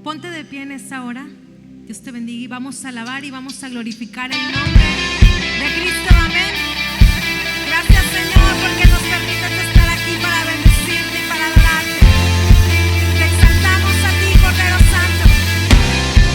Ponte de pie en esta hora. Dios te bendiga y vamos a alabar y vamos a glorificar el nombre de Cristo. Amén. Gracias, Señor, porque nos permites estar aquí para bendecirte y para adorarte. Te exaltamos a ti, Cordero Santo. Aleluya.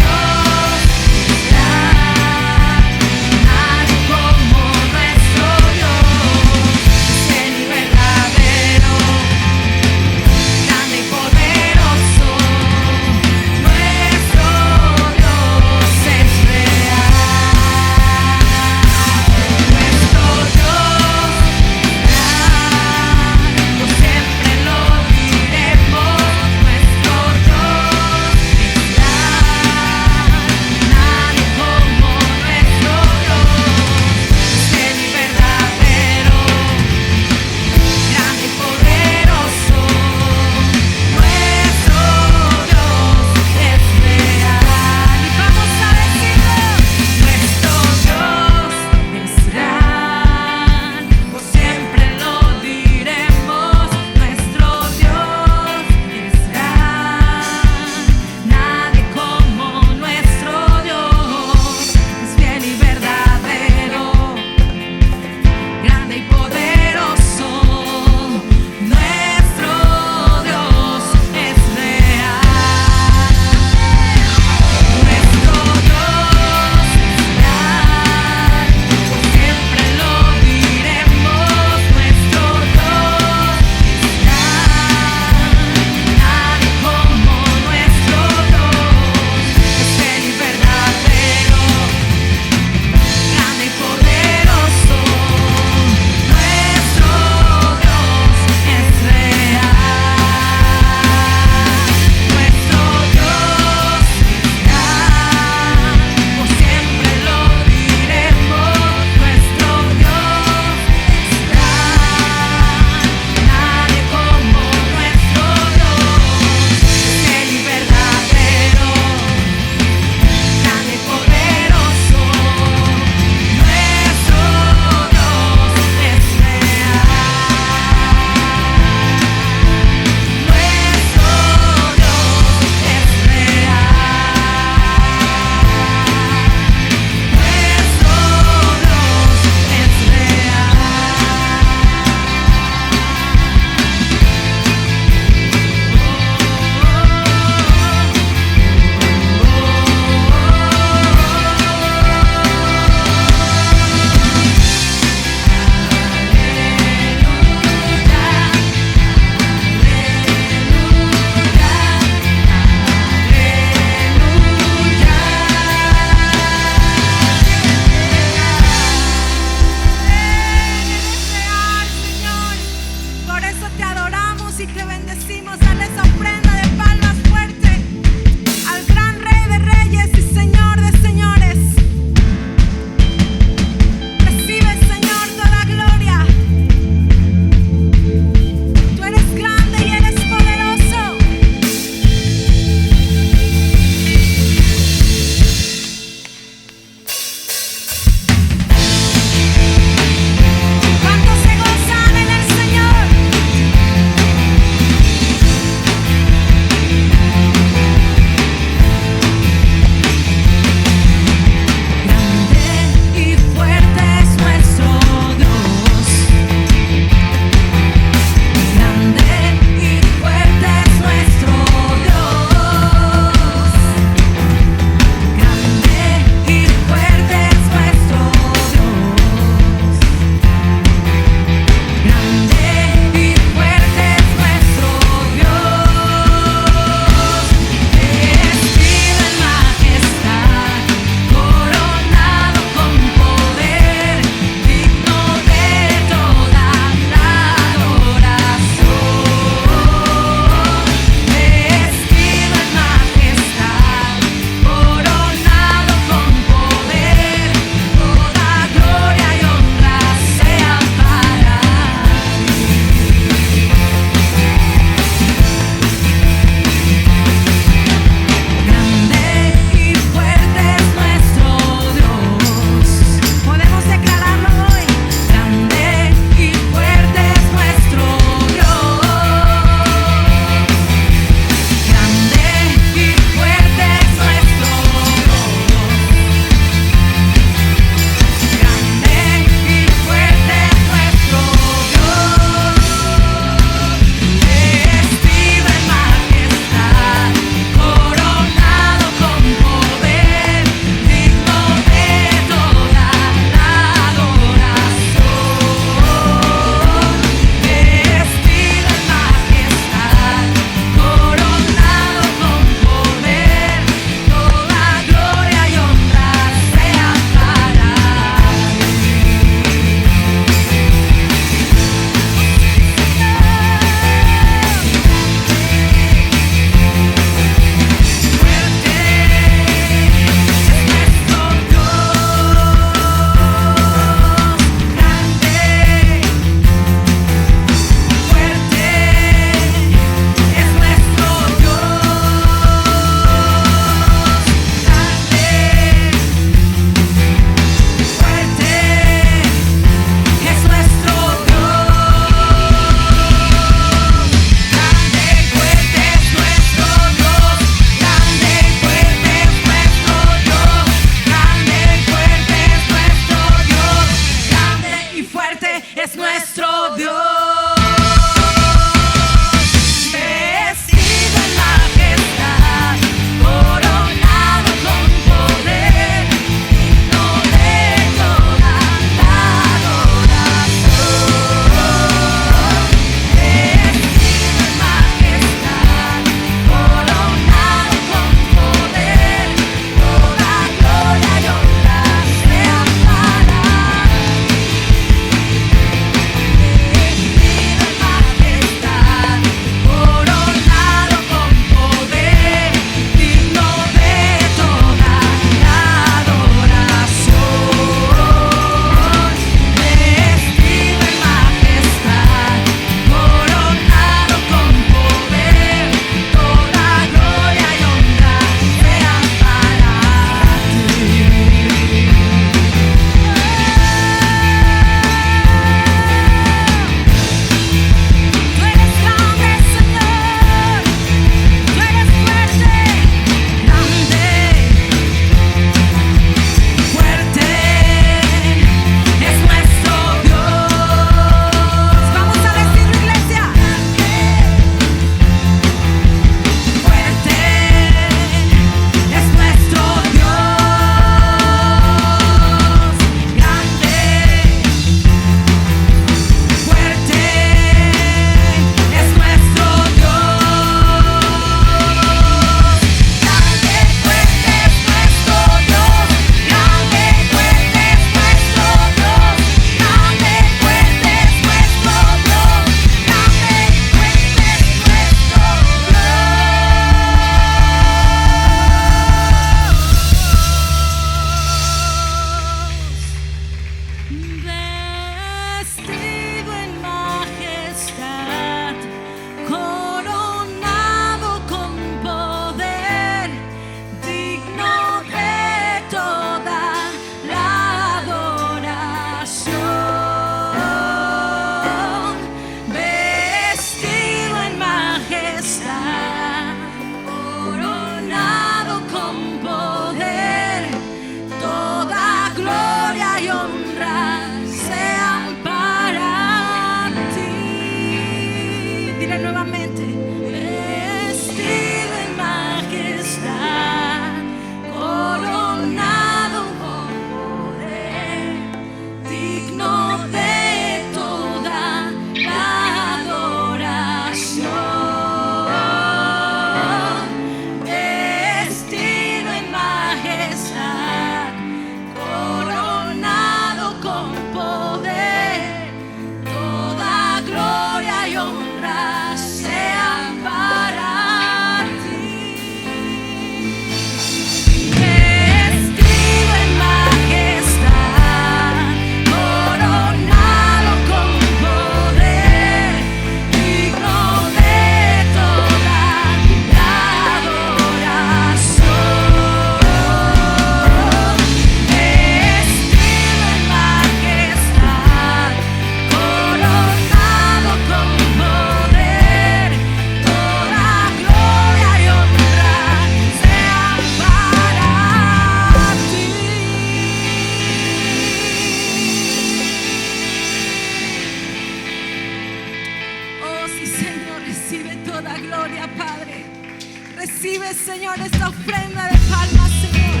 Señor, esta ofrenda de palmas, Señor.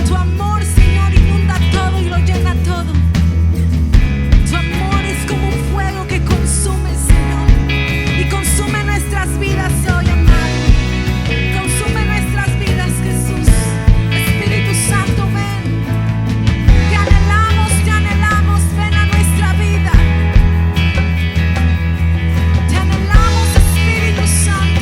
Tu amor, Señor, inunda todo y lo llena todo. Tu amor es como un fuego que consume, Señor, y consume nuestras vidas hoy, amado. Consume nuestras vidas, Jesús. Espíritu Santo, ven. Te anhelamos, ven a nuestra vida. Te anhelamos, Espíritu Santo.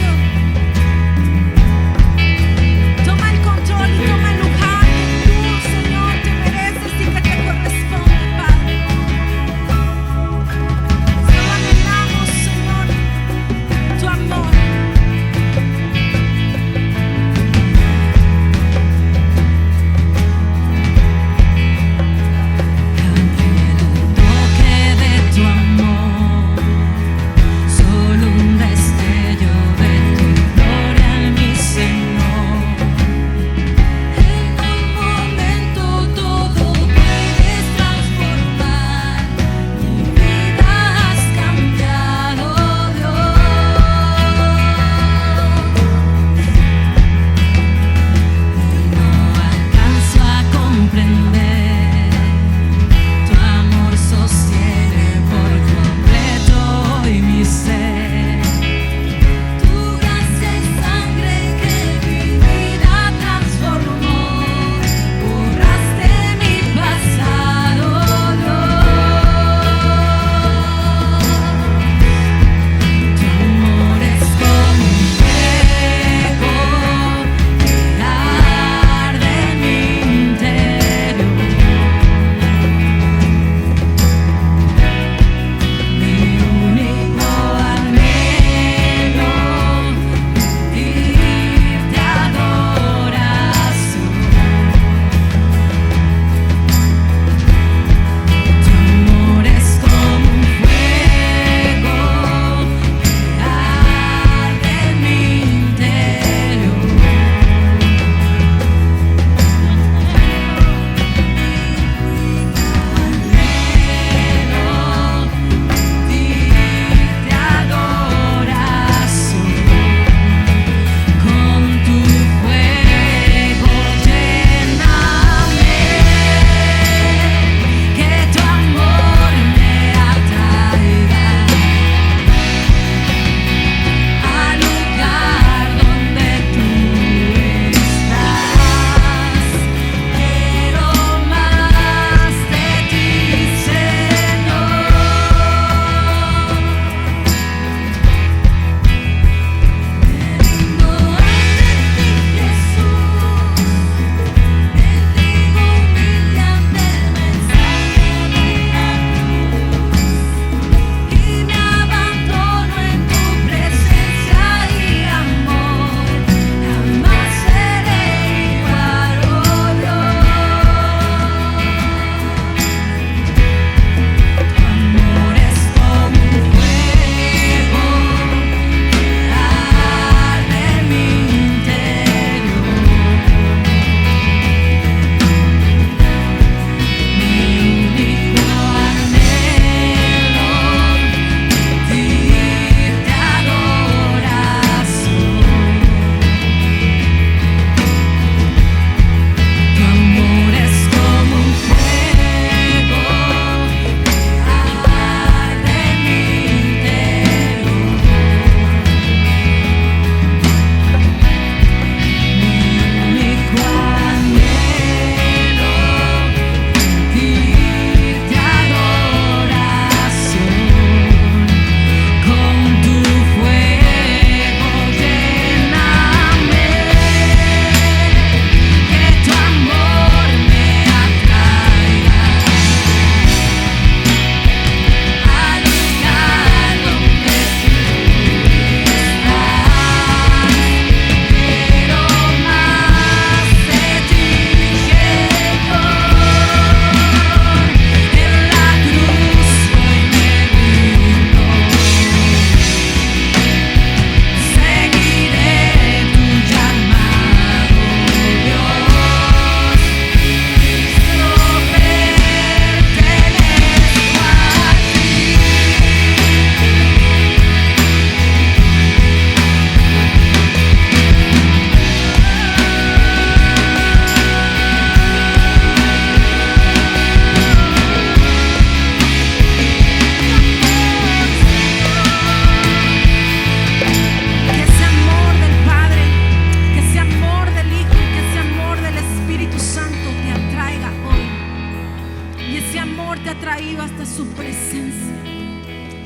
Y ese amor te ha traído hasta su presencia.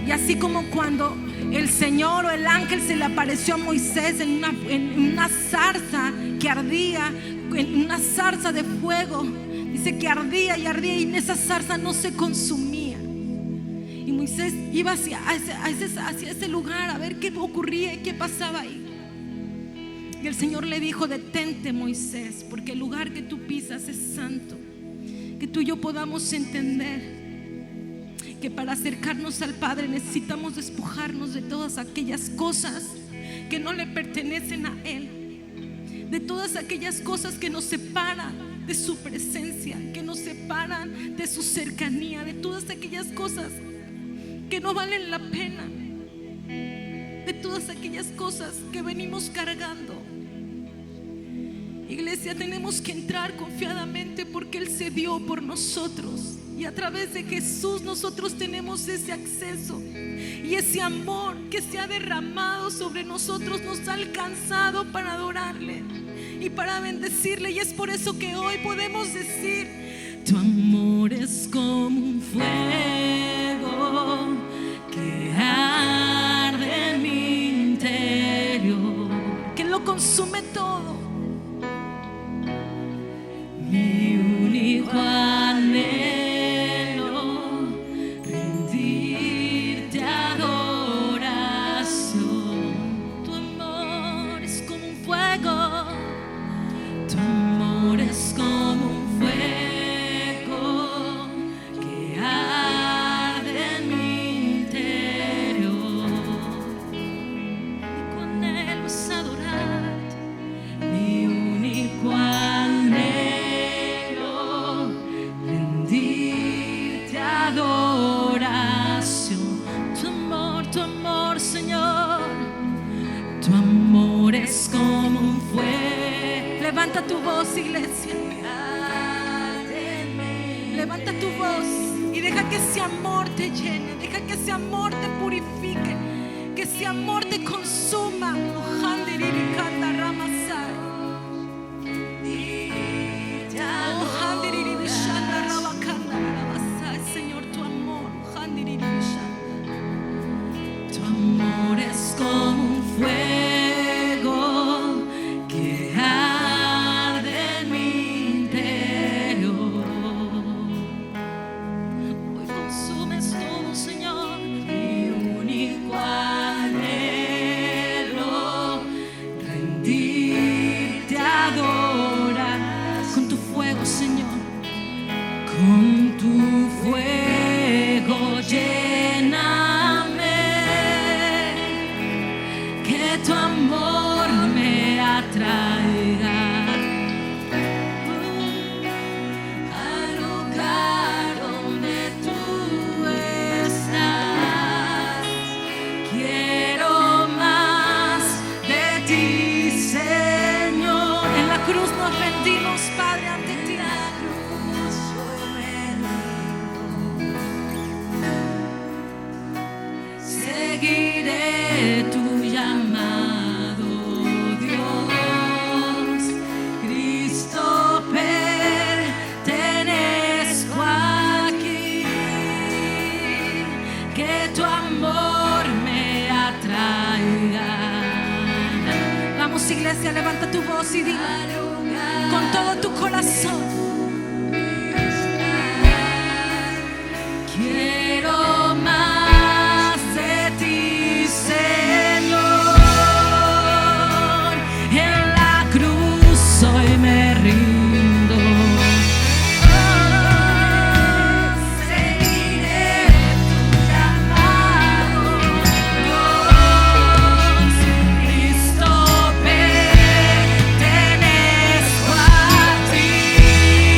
Y así como cuando el Señor o el ángel se le apareció a Moisés en una zarza que ardía, en una zarza de fuego, dice que ardía y ardía, y en esa zarza no se consumía. Y Moisés iba hacia ese lugar a ver qué ocurría y qué pasaba ahí. Y el Señor le dijo: detente, Moisés, porque el lugar que tú pisas es santo. Que tú y yo podamos entender que para acercarnos al Padre necesitamos despojarnos de todas aquellas cosas que no le pertenecen a Él, de todas aquellas cosas que nos separan de su presencia, que nos separan de su cercanía, de todas aquellas cosas que no valen la pena, de todas aquellas cosas que venimos cargando. Iglesia, tenemos que entrar confiadamente porque Él se dio por nosotros, y a través de Jesús nosotros tenemos ese acceso, y ese amor que se ha derramado sobre nosotros nos ha alcanzado para adorarle y para bendecirle. Y es por eso que hoy podemos decir: tu amor es como un fuego que arde en mi interior, que lo consume todo. Mi único anhelo, rendirte adoración. Tu amor es como un fuego, tu amor es como un fuego que arde en mi interior. Mi único anhelo es adorarte, mi único adoración. Tu amor, Señor, tu amor es como un fuego. Levanta tu voz, iglesia. Levanta tu voz y deja que ese amor te llene, deja que ese amor te purifique, que ese amor te consuma. Tu amor es como un fuego que arde en mi interior. Hoy consumes todo, Señor. Mi único anhelo, rendirte adorar. Con tu fuego, Señor, con tu fuego lléname, que tu amor me atraiga al lugar donde tú estás. Quiero más de ti, Señor. En la cruz nos rendimos, Padre, ante ti. Seguiré tu llamado, Dios. Cristo, pertenezco aquí. Que tu amor me atraiga. Vamos, iglesia, levanta tu voz y dile con todo tu corazón: quiero más. Cristo, pertenezco a ti.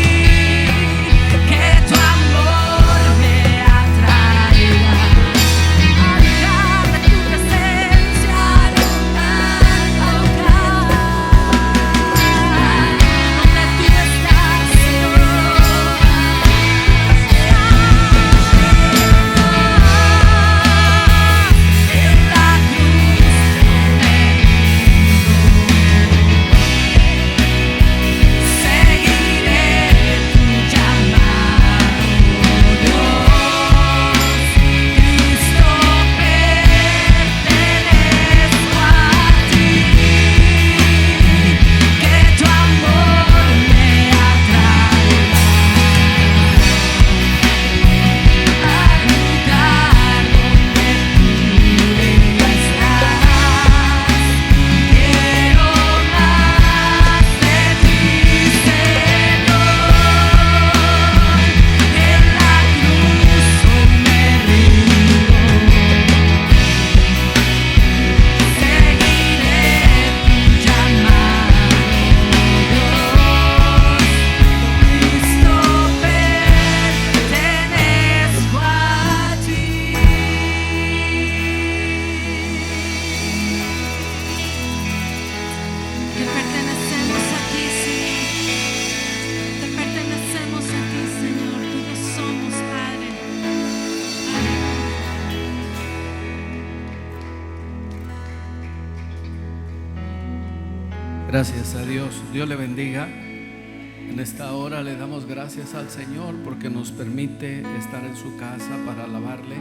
Gracias a Dios. Dios le bendiga. En esta hora le damos gracias al Señor porque nos permite estar en su casa para alabarle,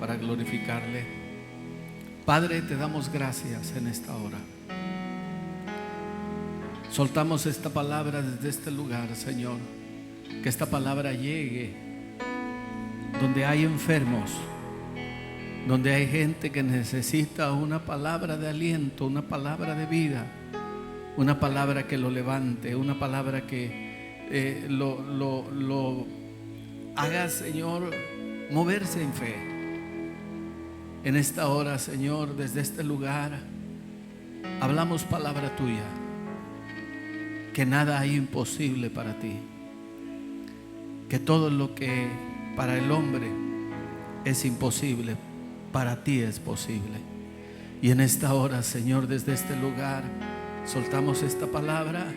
para glorificarle. Padre, te damos gracias en esta hora. Soltamos esta palabra desde este lugar, Señor. Que esta palabra llegue donde hay enfermos, donde hay gente que necesita una palabra de aliento, una palabra de vida, una palabra que lo levante, una palabra que lo haga, Señor, moverse en fe. En esta hora, Señor, desde este lugar hablamos palabra tuya, que nada hay imposible para ti, que todo lo que para el hombre es imposible, para ti es posible. Y en esta hora, Señor, desde este lugar soltamos esta palabra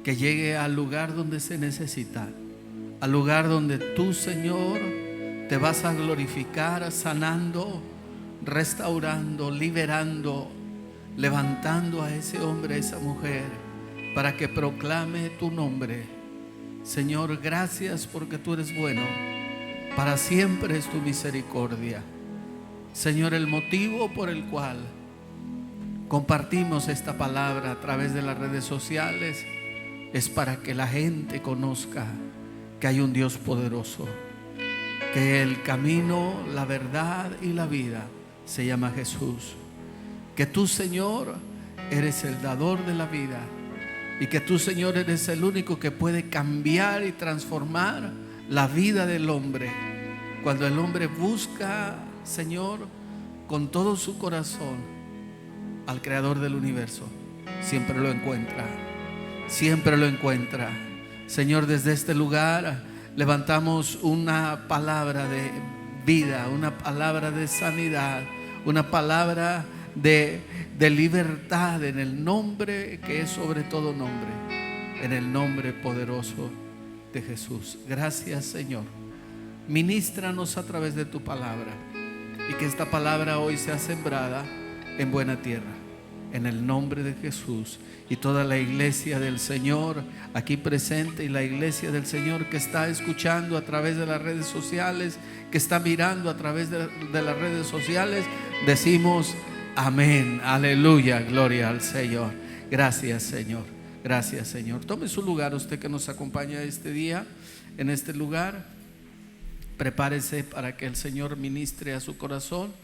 que llegue al lugar donde se necesita, al lugar donde tú, Señor, te vas a glorificar, sanando, restaurando, liberando, levantando a ese hombre, a esa mujer, para que proclame tu nombre. Señor, gracias porque tú eres bueno, para siempre es tu misericordia. Señor, el motivo por el cual compartimos esta palabra a través de las redes sociales es para que la gente conozca que hay un Dios poderoso, que el camino, la verdad y la vida se llama Jesús, que tú, Señor, eres el dador de la vida y que tú, Señor, eres el único que puede cambiar y transformar la vida del hombre. Cuando el hombre busca, Señor, con todo su corazón al Creador del universo, siempre lo encuentra, siempre lo encuentra. Señor, desde este lugar levantamos una palabra de vida, una palabra de sanidad, una palabra de libertad en el nombre que es sobre todo nombre, en el nombre poderoso de Jesús. Gracias, Señor. Ministranos a través de tu palabra y que esta palabra hoy sea sembrada en buena tierra, en el nombre de Jesús. Y toda la iglesia del Señor aquí presente y la iglesia del Señor que está escuchando a través de las redes sociales, que está mirando a través de las redes sociales, decimos amén, aleluya, gloria al Señor. Gracias, Señor, gracias, Señor. Tome su lugar, usted que nos acompaña este día en este lugar. Prepárese para que el Señor ministre a su corazón.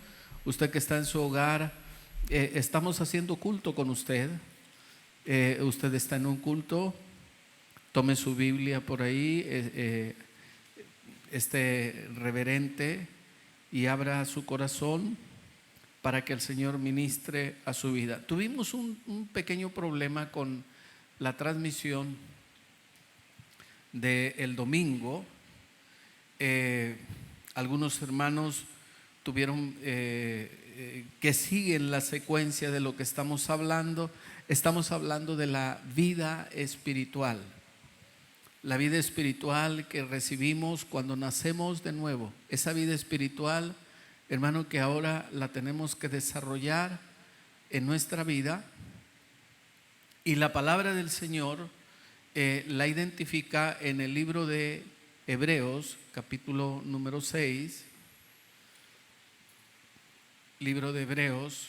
Usted que está en su hogar, estamos haciendo culto con usted. Usted está en un culto. Tome su Biblia por ahí, reverente, y abra su corazón para que el Señor ministre a su vida. Tuvimos un pequeño problema con la transmisión del domingo. Algunos hermanos tuvieron que siguen la secuencia de lo que estamos hablando. Estamos hablando de la vida espiritual, la vida espiritual que recibimos cuando nacemos de nuevo. Esa vida espiritual, hermano, que ahora la tenemos que desarrollar en nuestra vida, y la palabra del Señor la identifica en el libro de Hebreos, capítulo número 6, libro de Hebreos.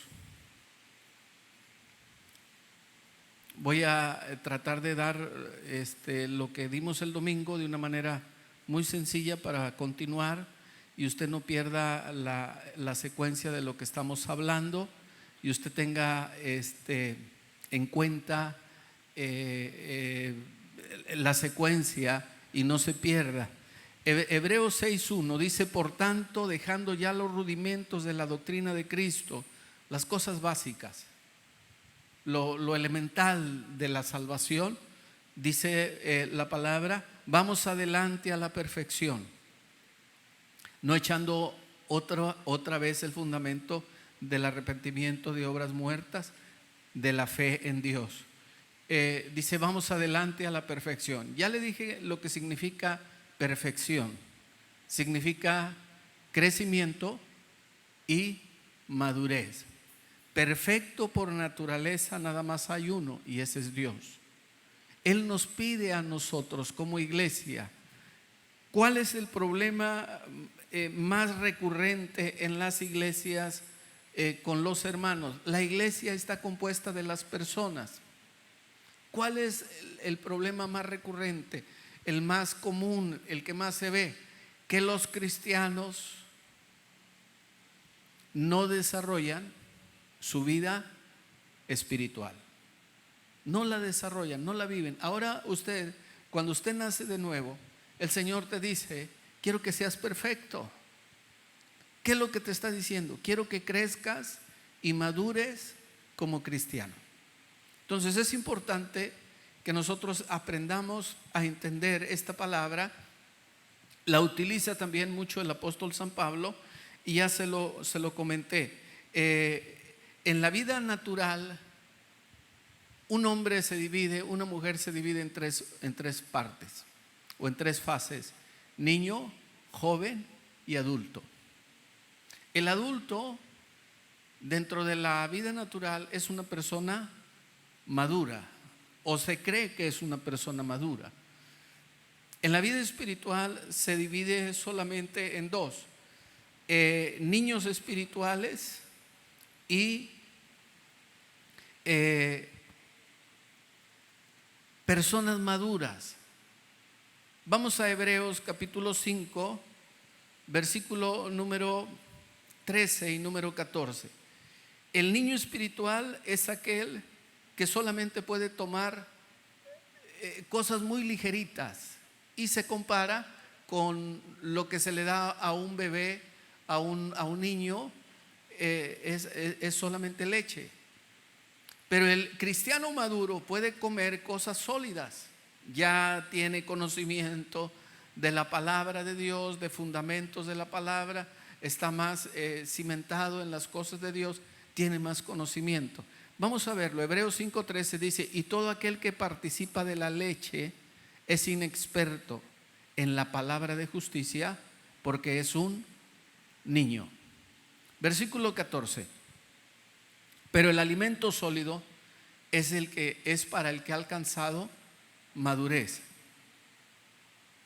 Voy a tratar de dar lo que dimos el domingo de una manera muy sencilla para continuar y usted no pierda la secuencia de lo que estamos hablando y usted tenga en cuenta la secuencia y no se pierda. Hebreos 6:1 dice: por tanto, dejando ya los rudimentos de la doctrina de Cristo, las cosas básicas, lo elemental de la salvación, dice la palabra, vamos adelante a la perfección, no echando otra vez el fundamento del arrepentimiento de obras muertas, de la fe en Dios. Dice vamos adelante a la perfección. Ya le dije lo que significa perfección. Significa crecimiento y madurez. perfecto por naturaleza, nada más hay uno, y ese es Dios. Él nos pide a nosotros como iglesia. ¿Cuál es el problema más recurrente en las iglesias con los hermanos? La iglesia está compuesta de las personas. ¿Cuál es el problema más recurrente? El más común, el que más se ve, que los cristianos no desarrollan su vida espiritual. No la desarrollan, no la viven. Ahora usted, cuando usted nace de nuevo, el Señor te dice: quiero que seas perfecto. ¿Qué es lo que te está diciendo? Quiero que crezcas y madures como cristiano. Entonces es importante que nosotros aprendamos a entender esta palabra. La utiliza también mucho el apóstol San Pablo, y ya se lo comenté. En la vida natural, un hombre se divide, una mujer se divide en tres partes o en tres fases: niño, joven y adulto. El adulto, dentro de la vida natural, es una persona madura, o se cree que es una persona madura. En la vida espiritual se divide solamente en dos: niños espirituales y personas maduras. Vamos a Hebreos capítulo 5, versículo número 13 y número 14. El niño espiritual es aquel que solamente puede tomar cosas muy ligeritas, y se compara con lo que se le da a un bebé, a un niño, es solamente leche. Pero el cristiano maduro puede comer cosas sólidas, ya tiene conocimiento de la palabra de Dios, de fundamentos de la palabra, está más cimentado en las cosas de Dios, tiene más conocimiento. Vamos a verlo. Hebreos 5:13 dice: y todo aquel que participa de la leche es inexperto en la palabra de justicia, porque es un niño. Versículo 14: pero el alimento sólido es para el que ha alcanzado madurez.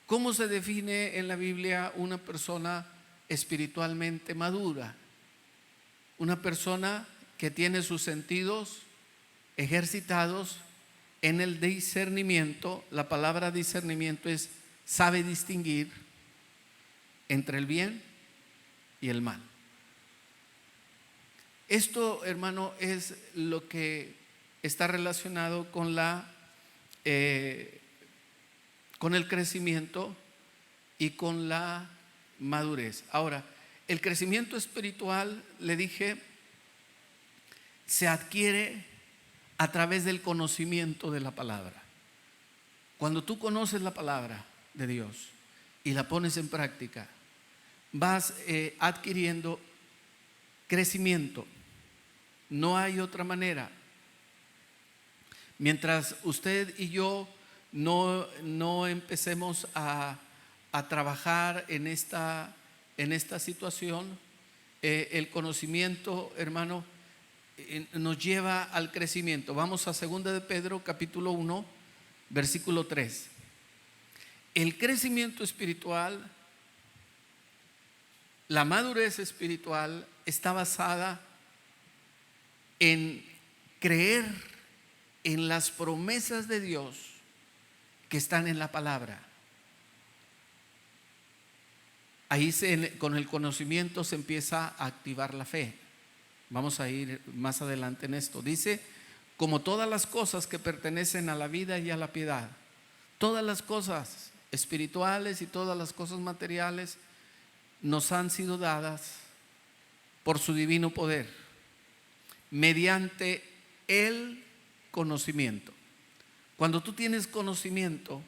¿Cómo se define en la Biblia una persona espiritualmente madura? Una persona que tiene sus sentidos ejercitados en el discernimiento. La palabra discernimiento es: sabe distinguir entre el bien y el mal. Esto, hermano, es lo que está relacionado con con el crecimiento y con la madurez. Ahora, el crecimiento espiritual, le dije, se adquiere a través del conocimiento de la palabra. Cuando tú conoces la palabra de Dios y la pones en práctica, vas adquiriendo crecimiento. No hay otra manera. Mientras usted y yo no empecemos a trabajar en esta situación, el conocimiento, hermano, nos lleva al crecimiento. Vamos a 2 de Pedro capítulo 1, versículo 3. El crecimiento espiritual, la madurez espiritual, está basada en creer en las promesas de Dios que están en la palabra. Ahí con el conocimiento se empieza a activar la fe. Vamos a ir más adelante en esto. Dice: como todas las cosas que pertenecen a la vida y a la piedad, todas las cosas espirituales y todas las cosas materiales nos han sido dadas por su divino poder, mediante el conocimiento. Cuando tú tienes conocimiento,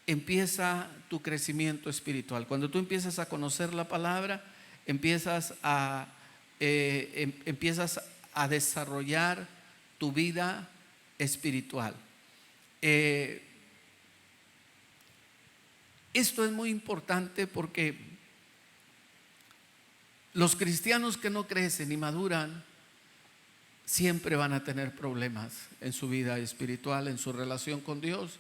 empieza tu crecimiento espiritual. Cuando tú empiezas a conocer la palabra, empiezas a desarrollar tu vida espiritual. Esto es muy importante porque los cristianos que no crecen y maduran siempre van a tener problemas en su vida espiritual, en su relación con Dios,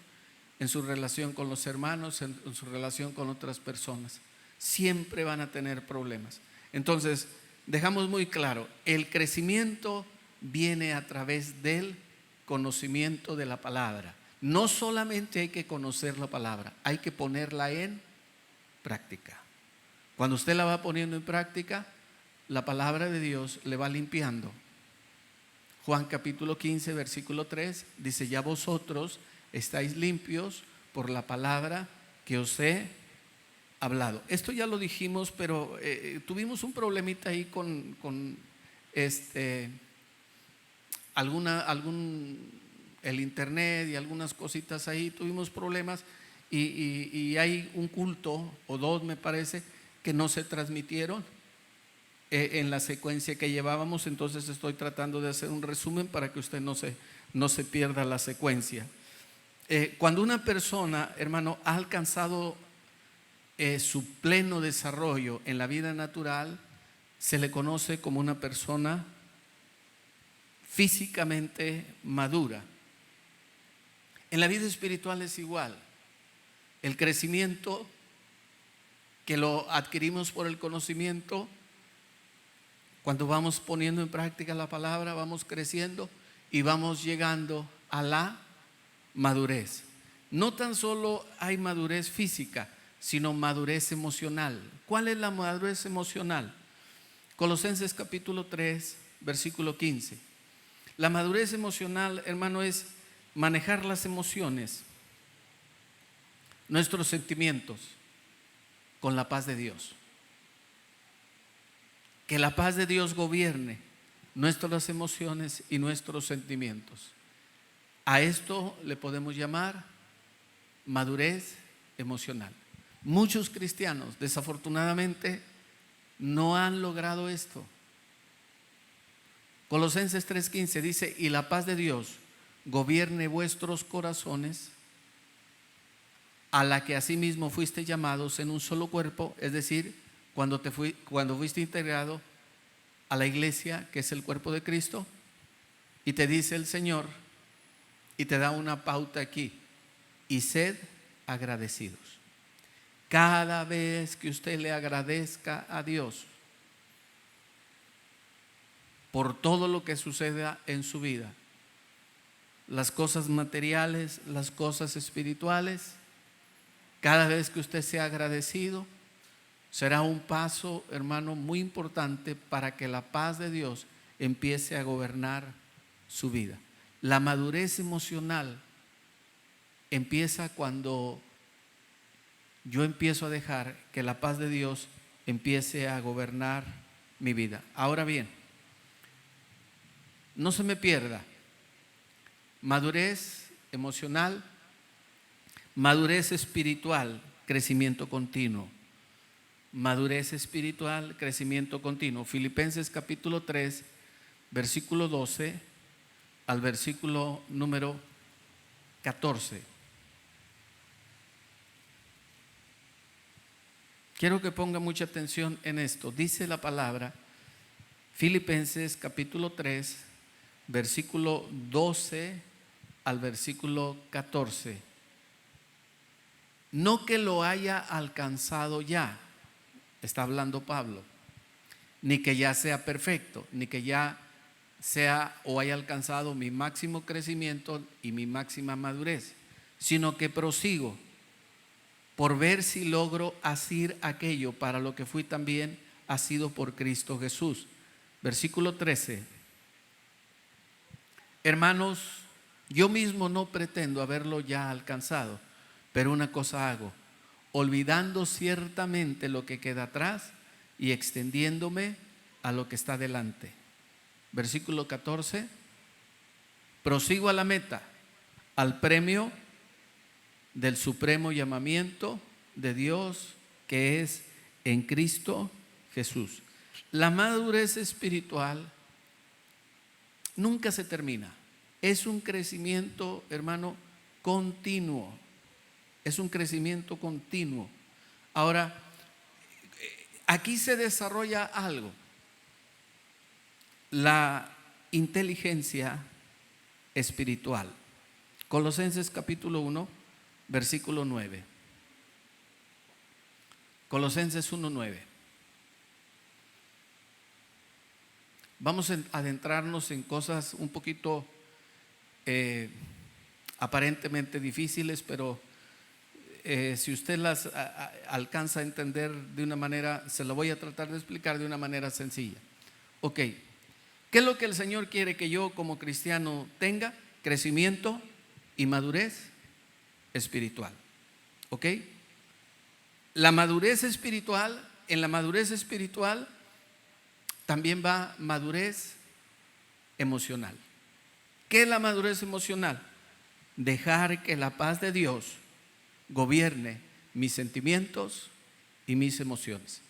en su relación con los hermanos, en su relación con otras personas. Siempre van a tener problemas. Entonces, dejamos muy claro, el crecimiento viene a través del conocimiento de la palabra. No solamente hay que conocer la palabra, hay que ponerla en práctica. Cuando usted la va poniendo en práctica, la palabra de Dios le va limpiando. Juan capítulo 15, versículo 3 dice: ya vosotros estáis limpios por la palabra que os he hablado. Esto ya lo dijimos, pero tuvimos un problemita ahí con el internet y algunas cositas ahí. Tuvimos problemas y hay un culto o dos, me parece, que no se transmitieron en la secuencia que llevábamos. Entonces estoy tratando de hacer un resumen para que usted no se pierda la secuencia. Cuando una persona, hermano, ha alcanzado su pleno desarrollo en la vida natural, se le conoce como una persona físicamente madura. En la vida espiritual es igual. El crecimiento que lo adquirimos por el conocimiento, cuando vamos poniendo en práctica la palabra, vamos creciendo y vamos llegando a la madurez. No tan solo hay madurez física, sino madurez emocional. ¿Cuál es la madurez emocional? Colosenses capítulo 3, versículo 15. La madurez emocional, hermano, es manejar las emociones, nuestros sentimientos, con la paz de Dios. Que la paz de Dios gobierne nuestras emociones y nuestros sentimientos. A esto le podemos llamar madurez emocional. Muchos cristianos, desafortunadamente, no han logrado esto. Colosenses 3:15 dice: y la paz de Dios gobierne vuestros corazones, a la que asimismo fuiste llamados en un solo cuerpo. Es decir, cuando fuiste integrado a la iglesia, que es el cuerpo de Cristo. Y te dice el Señor, y te da una pauta aquí: y sed agradecidos. Cada vez que usted le agradezca a Dios por todo lo que suceda en su vida, las cosas materiales, las cosas espirituales, cada vez que usted sea agradecido, será un paso, hermano, muy importante para que la paz de Dios empiece a gobernar su vida. La madurez emocional empieza cuando yo empiezo a dejar que la paz de Dios empiece a gobernar mi vida. Ahora bien, no se me pierda: madurez emocional, madurez espiritual, crecimiento continuo. Madurez espiritual, crecimiento continuo. Filipenses capítulo 3, versículo 12 al versículo número 14. Quiero que ponga mucha atención en esto. Dice la palabra, Filipenses capítulo 3, versículo 12 al versículo 14. No que lo haya alcanzado ya, está hablando Pablo, ni que ya sea perfecto, ni que ya sea o haya alcanzado mi máximo crecimiento y mi máxima madurez, sino que prosigo por ver si logro asir aquello para lo que fui también asido por Cristo Jesús. Versículo 13. Hermanos, yo mismo no pretendo haberlo ya alcanzado, pero una cosa hago, olvidando ciertamente lo que queda atrás y extendiéndome a lo que está delante. Versículo 14. Prosigo a la meta, al premio del supremo llamamiento de Dios que es en Cristo Jesús. La madurez espiritual nunca se termina. Es un crecimiento, hermano, continuo. Es un crecimiento continuo. Ahora, aquí se desarrolla algo. La inteligencia espiritual. Colosenses capítulo 1, versículo 9. Colosenses 1:9. Vamos a adentrarnos en cosas un poquito aparentemente difíciles, pero si usted las alcanza a entender de una manera, se lo voy a tratar de explicar de una manera sencilla. Ok, ¿qué es lo que el Señor quiere que yo como cristiano tenga? Crecimiento y madurez espiritual. ¿Ok? La madurez espiritual, en la madurez espiritual también va madurez emocional. ¿Qué es la madurez emocional? Dejar que la paz de Dios gobierne mis sentimientos y mis emociones.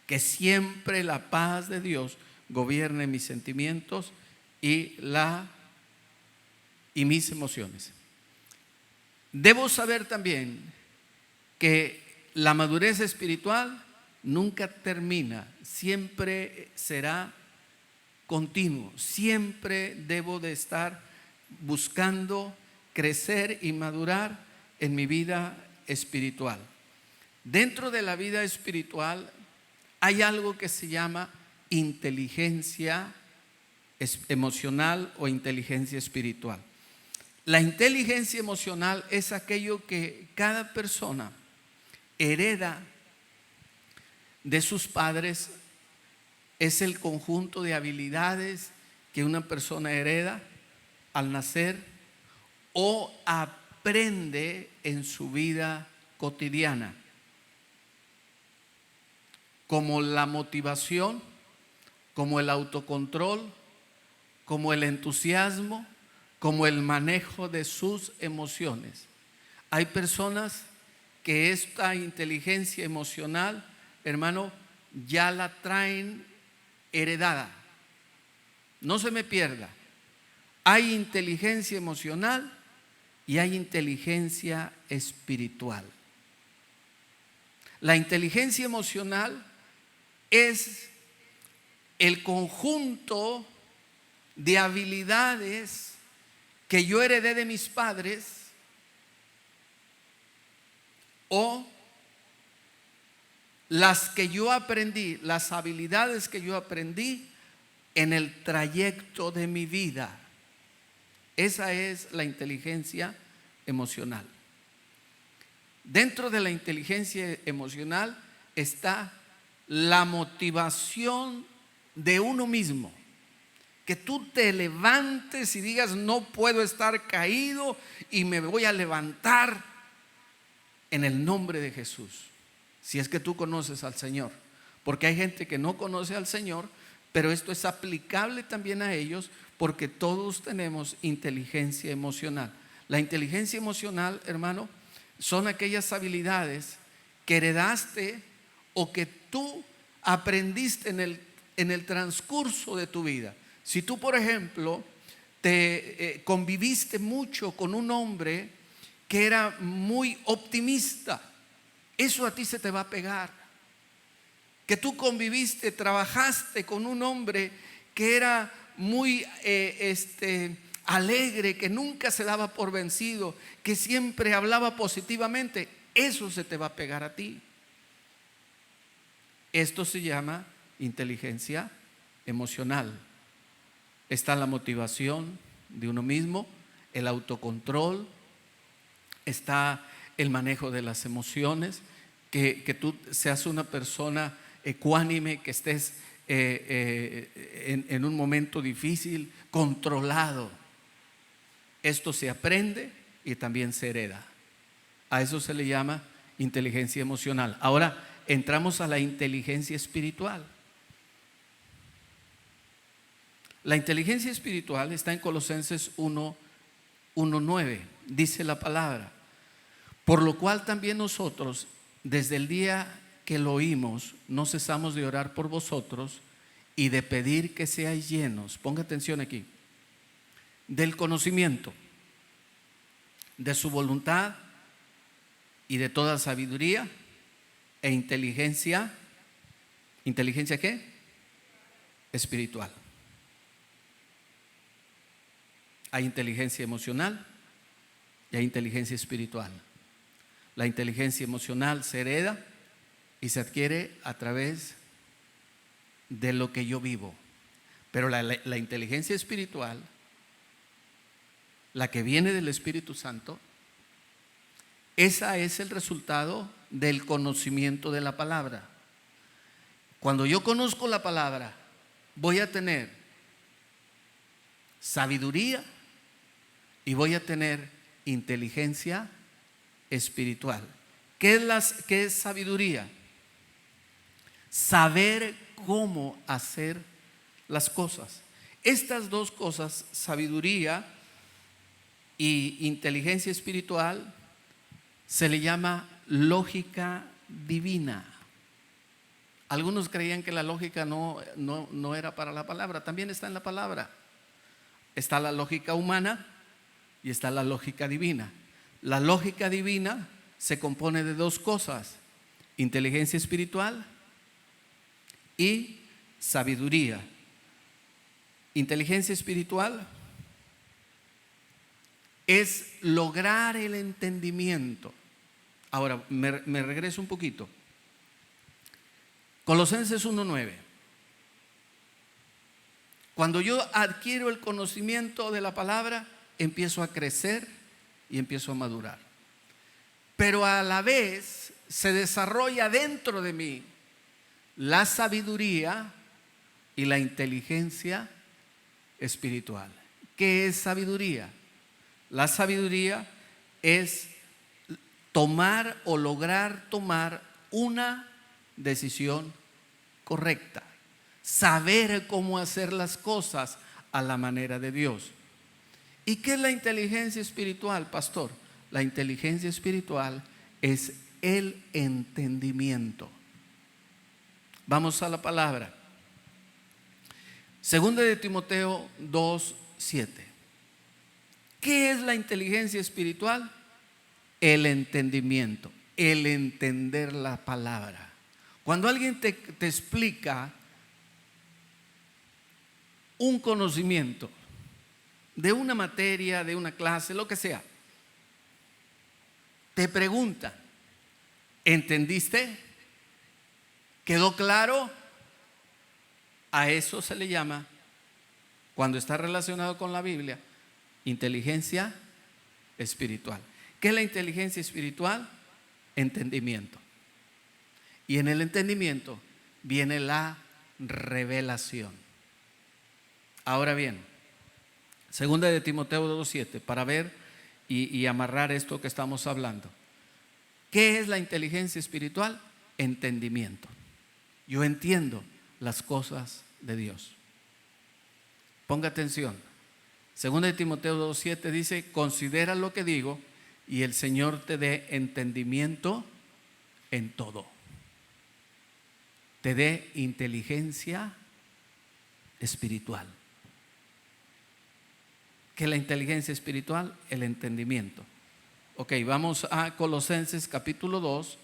Que siempre la paz de Dios gobierne mis sentimientos y mis emociones. Debo saber también que la madurez espiritual nunca termina, siempre será continuo. Siempre debo de estar buscando crecer y madurar en mi vida espiritual. Dentro de la vida espiritual hay algo que se llama inteligencia emocional o inteligencia espiritual. La inteligencia emocional es aquello que cada persona hereda de sus padres. Es el conjunto de habilidades que una persona hereda al nacer o aprende en su vida cotidiana, como la motivación, como el autocontrol, como el entusiasmo, como el manejo de sus emociones. Hay personas que esta inteligencia emocional, hermano, ya la traen heredada. No se me pierda. Hay inteligencia emocional y hay inteligencia espiritual. La inteligencia emocional es el conjunto de habilidades que yo heredé de mis padres o las que yo aprendí, las habilidades que yo aprendí en el trayecto de mi vida. Esa es la inteligencia emocional. Dentro de la inteligencia emocional está la motivación de uno mismo. Que tú te levantes y digas: no puedo estar caído y me voy a levantar en el nombre de Jesús. Si es que tú conoces al Señor, porque hay gente que no conoce al Señor, pero esto es aplicable también a ellos, porque todos tenemos inteligencia emocional. La inteligencia emocional, hermano, son aquellas habilidades que heredaste o que tú aprendiste en el transcurso de tu vida. Si tú, por ejemplo, te conviviste mucho con un hombre que era muy optimista, eso a ti se te va a pegar. Que tú conviviste, trabajaste con un hombre que era muy alegre, que nunca se daba por vencido, que siempre hablaba positivamente, eso se te va a pegar a ti. Esto se llama inteligencia emocional. Está la motivación de uno mismo, el autocontrol, está el manejo de las emociones, que tú seas una persona ecuánime, que estés en un momento difícil, controlado. Esto se aprende y también se hereda. A eso se le llama inteligencia emocional. Ahora entramos a la inteligencia espiritual. La inteligencia espiritual está en Colosenses 1:9. Dice la palabra: por lo cual también nosotros, desde el día que lo oímos, no cesamos de orar por vosotros y de pedir que seáis llenos, ponga atención aquí, del conocimiento de su voluntad y de toda sabiduría e inteligencia. ¿Inteligencia qué? Espiritual. Hay inteligencia emocional y hay inteligencia espiritual. La inteligencia emocional se hereda y se adquiere a través de lo que yo vivo. Pero la inteligencia espiritual, la que viene del Espíritu Santo, esa es el resultado del conocimiento de la palabra. Cuando yo conozco la palabra, voy a tener sabiduría y voy a tener inteligencia espiritual. ¿Qué es sabiduría? Saber cómo hacer las cosas. Estas dos cosas, sabiduría y inteligencia espiritual, se le llama lógica divina. Algunos creían que la lógica no era para la palabra. También está en la palabra. Está la lógica humana y está la lógica divina. La lógica divina se compone de dos cosas: inteligencia espiritual y sabiduría. Inteligencia espiritual es lograr el entendimiento. Ahora me regreso un poquito. Colosenses 1:9. Cuando yo adquiero el conocimiento de la palabra, empiezo a crecer y empiezo a madurar. Pero a la vez se desarrolla dentro de mí la sabiduría y la inteligencia espiritual. ¿Qué es sabiduría? La sabiduría es tomar o lograr tomar una decisión correcta, saber cómo hacer las cosas a la manera de Dios. ¿Y qué es la inteligencia espiritual, pastor? La inteligencia espiritual es el entendimiento. Vamos a la palabra. Segunda de Timoteo 2:7. ¿Qué es la inteligencia espiritual? El entendimiento, el entender la palabra. Cuando alguien te explica un conocimiento de una materia, de una clase, lo que sea, te pregunta: ¿entendiste? ¿Quedó claro? A eso se le llama, cuando está relacionado con la Biblia, inteligencia espiritual. ¿Qué es la inteligencia espiritual? Entendimiento. Y en el entendimiento viene la revelación. Ahora bien, segunda de Timoteo 2:7, para ver y amarrar esto que estamos hablando. ¿Qué es la inteligencia espiritual? Entendimiento. Yo entiendo las cosas de Dios. Ponga atención. Segunda de Timoteo 2:7 dice: considera lo que digo y el Señor te dé entendimiento en todo. Te dé inteligencia espiritual. ¿Qué es la inteligencia espiritual? El entendimiento. Ok, vamos a Colosenses capítulo 2,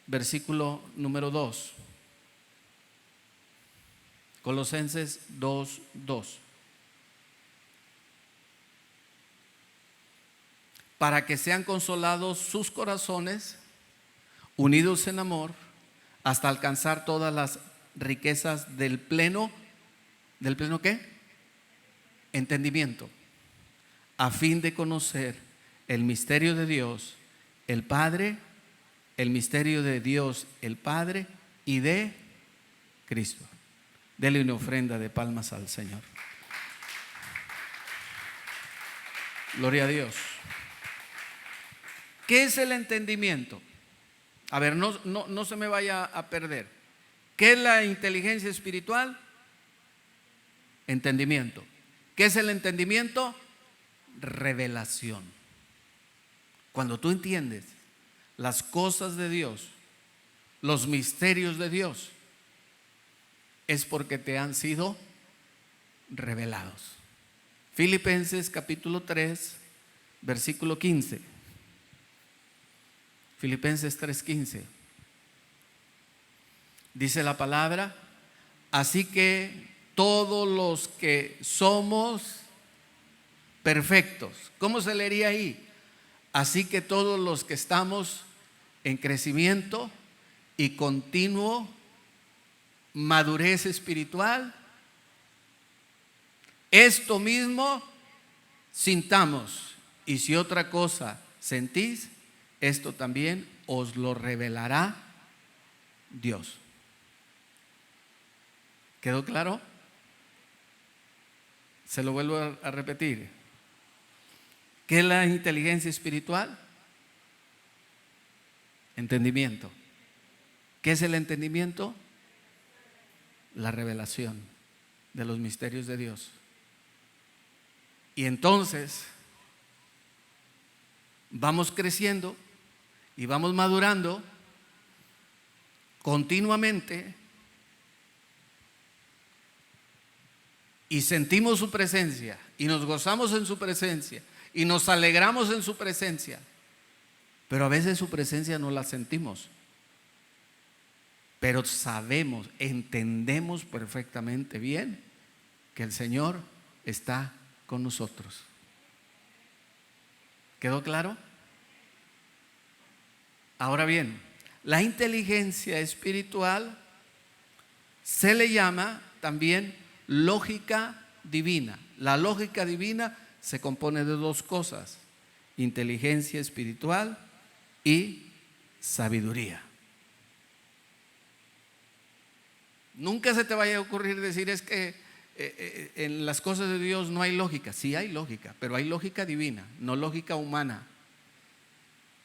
versículo número 2. Colosenses 2:2. Para que sean consolados sus corazones, unidos en amor, hasta alcanzar todas las riquezas del pleno ¿qué? Entendimiento, a fin de conocer el misterio de Dios, el Padre, el misterio de Dios, el Padre y de Cristo. Dele una ofrenda de palmas al Señor. Gloria a Dios. ¿Qué es el entendimiento? A ver, no se me vaya a perder. ¿Qué es la inteligencia espiritual? Entendimiento. ¿Qué es el entendimiento? Revelación. Cuando tú entiendes las cosas de Dios, los misterios de Dios, es porque te han sido revelados. Filipenses capítulo 3, versículo 15. Filipenses 3:15. Dice la palabra: así que todos los que somos perfectos. ¿Cómo se leería ahí? Así que todos los que estamos en crecimiento y continuo madurez espiritual, esto mismo sintamos, y si otra cosa sentís, esto también os lo revelará Dios. ¿Quedó claro? Se lo vuelvo a repetir. ¿Qué es la inteligencia espiritual? Entendimiento. ¿Qué es el entendimiento? La revelación de los misterios de Dios. Y entonces vamos creciendo y vamos madurando continuamente y sentimos su presencia y nos gozamos en su presencia y nos alegramos en su presencia, pero a veces su presencia no la sentimos, pero sabemos, entendemos perfectamente bien que el Señor está con nosotros. ¿Quedó claro? Ahora bien, la inteligencia espiritual se le llama también lógica divina. La lógica divina se compone de dos cosas: inteligencia espiritual y sabiduría. Nunca se te vaya a ocurrir decir es que en las cosas de Dios no hay lógica. Sí hay lógica, pero hay lógica divina, no lógica humana.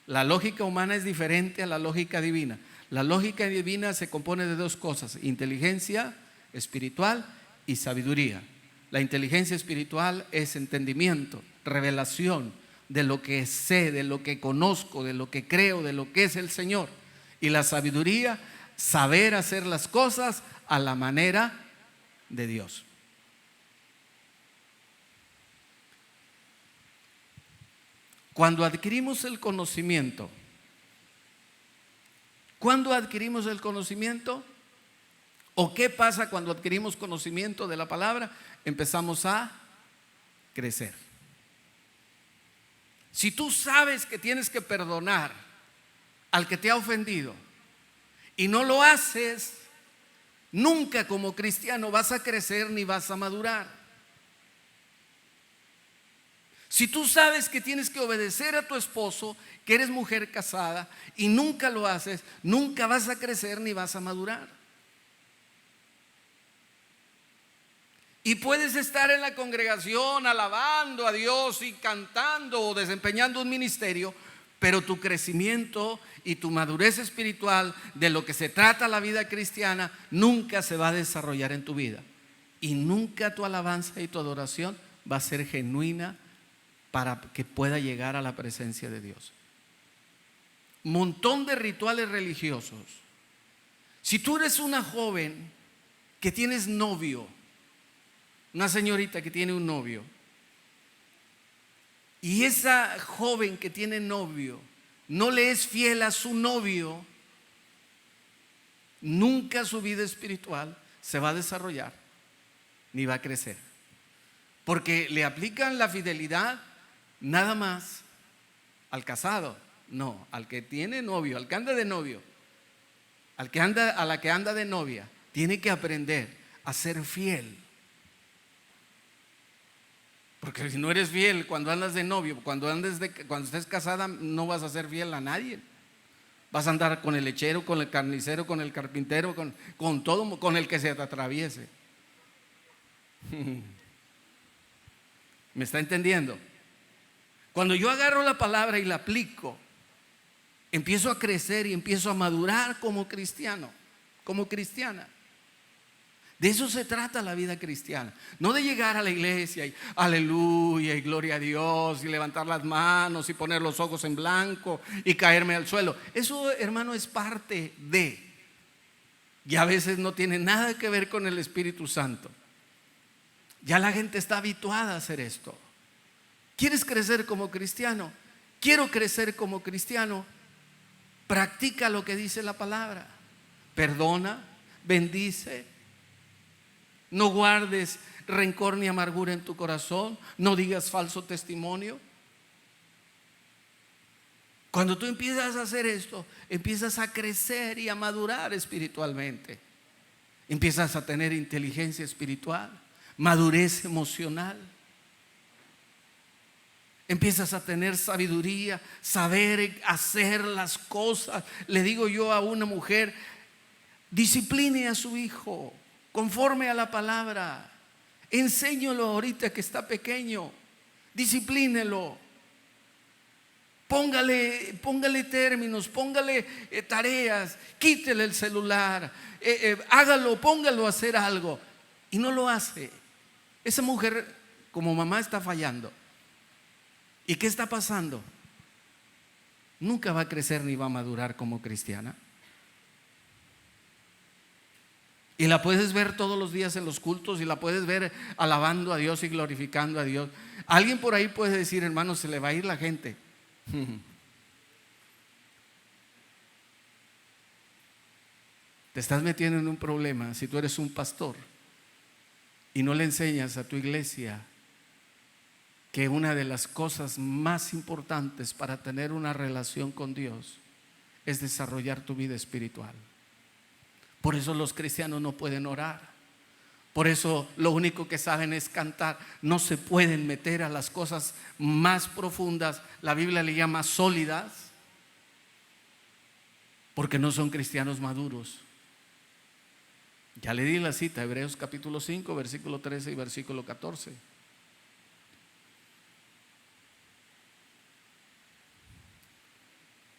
La lógica humana es diferente a la lógica divina. La lógica divina se compone de dos cosas: inteligencia espiritual y sabiduría. La inteligencia espiritual es entendimiento, revelación de lo que sé, de lo que conozco, de lo que creo, de lo que es el Señor. Y la sabiduría, saber hacer las cosas a la manera de Dios. Cuando adquirimos el conocimiento, ¿cuándo adquirimos el conocimiento? ¿O qué pasa cuando adquirimos conocimiento de la palabra? Empezamos a crecer. Si tú sabes que tienes que perdonar al que te ha ofendido y no lo haces, nunca como cristiano vas a crecer ni vas a madurar. Si tú sabes que tienes que obedecer a tu esposo, que eres mujer casada, y nunca lo haces, nunca vas a crecer ni vas a madurar. Y puedes estar en la congregación alabando a Dios y cantando o desempeñando un ministerio, pero tu crecimiento y tu madurez espiritual de lo que se trata la vida cristiana nunca se va a desarrollar en tu vida. Y nunca tu alabanza y tu adoración va a ser genuina para que pueda llegar a la presencia de Dios. Montón de rituales religiosos. Si tú eres una joven que tienes novio, una señorita que tiene un novio, y esa joven que tiene novio no le es fiel a su novio, nunca su vida espiritual se va a desarrollar ni va a crecer, porque le aplican la fidelidad nada más al casado, no, al que tiene novio, al que anda de novio, al que anda, a la que anda de novia, tiene que aprender a ser fiel. Porque si no eres fiel cuando andas de novio, cuando estés casada, no vas a ser fiel a nadie. Vas a andar con el lechero, con el carnicero, con el carpintero, con todo, con el que se te atraviese. ¿Me está entendiendo? Cuando yo agarro la palabra y la aplico, empiezo a crecer y empiezo a madurar como cristiano, como cristiana. De eso se trata la vida cristiana. No de llegar a la iglesia y aleluya y gloria a Dios y levantar las manos y poner los ojos en blanco y caerme al suelo. Eso, hermano, es parte de. Y a veces no tiene nada que ver con el Espíritu Santo. Ya la gente está habituada a hacer esto. ¿Quieres crecer como cristiano? Quiero crecer como cristiano. Practica lo que dice la palabra. Perdona, bendice. No guardes rencor ni amargura en tu corazón, no digas falso testimonio. Cuando tú empiezas a hacer esto, empiezas a crecer y a madurar espiritualmente. Empiezas a tener inteligencia espiritual, madurez emocional. Empiezas a tener sabiduría, saber hacer las cosas. Le digo yo a una mujer: discipline a su hijo conforme a la palabra. Enséñalo ahorita que está pequeño. Disciplínelo. Póngale términos, póngale tareas, quítele el celular, hágalo, póngalo a hacer algo. Y no lo hace. Esa mujer como mamá está fallando. ¿Y qué está pasando? Nunca va a crecer ni va a madurar como cristiana. Y la puedes ver todos los días en los cultos, y la puedes ver alabando a Dios y glorificando a Dios. Alguien por ahí puede decir: hermano, se le va a ir la gente. Te estás metiendo en un problema si tú eres un pastor y no le enseñas a tu iglesia que una de las cosas más importantes para tener una relación con Dios es desarrollar tu vida espiritual. Por eso los cristianos no pueden orar. Por eso lo único que saben es cantar. No se pueden meter a las cosas más profundas, la Biblia le llama sólidas, porque no son cristianos maduros. Ya le di la cita, Hebreos capítulo 5, versículo 13 y versículo 14.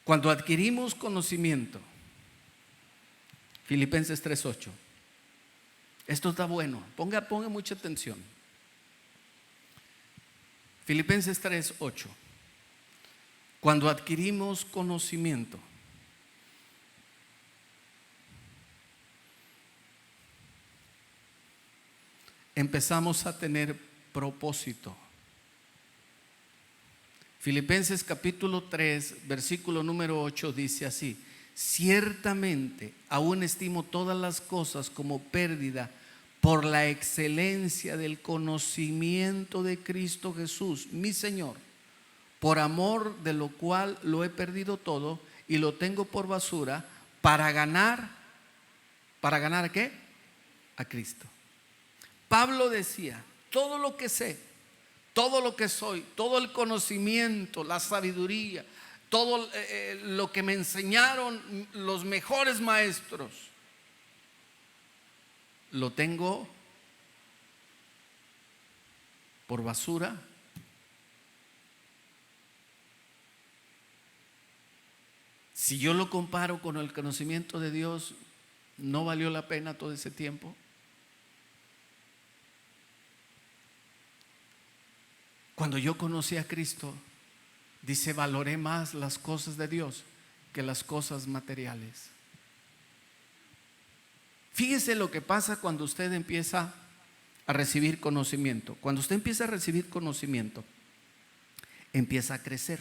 Cuando adquirimos conocimiento, Filipenses 3:8. Esto está bueno, ponga mucha atención. Filipenses 3:8. Cuando adquirimos conocimiento, empezamos a tener propósito. Filipenses capítulo 3, versículo número 8 dice así: ciertamente aún estimo todas las cosas como pérdida por la excelencia del conocimiento de Cristo Jesús, mi Señor, por amor de lo cual lo he perdido todo y lo tengo por basura para ganar ¿qué? A Cristo. Pablo decía: todo lo que sé, todo lo que soy, todo el conocimiento, la sabiduría, todo lo que me enseñaron los mejores maestros, lo tengo por basura si yo lo comparo con el conocimiento de Dios. ¿No valió la pena todo ese tiempo? Cuando yo conocí a Cristo, dice: valoré más las cosas de Dios que las cosas materiales. Fíjese lo que pasa cuando usted empieza a recibir conocimiento. Cuando usted empieza a recibir conocimiento, empieza a crecer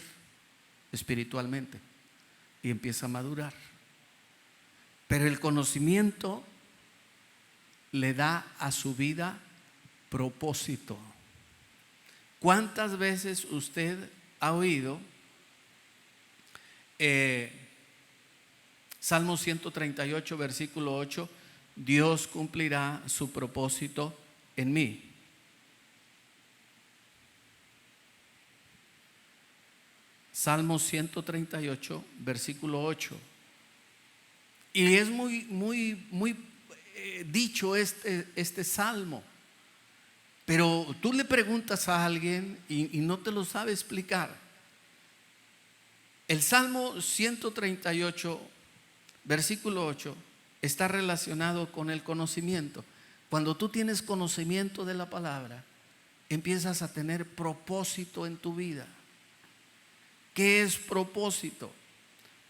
espiritualmente y empieza a madurar. Pero el conocimiento le da a su vida propósito. ¿Cuántas veces usted ha oído Salmo 138, versículo 8? Dios cumplirá su propósito en mí. Salmo 138, versículo 8. Y es muy dicho este salmo. Pero tú le preguntas a alguien y no te lo sabe explicar. El Salmo 138, versículo 8, está relacionado con el conocimiento. Cuando tú tienes conocimiento de la palabra, empiezas a tener propósito en tu vida. ¿Qué es propósito?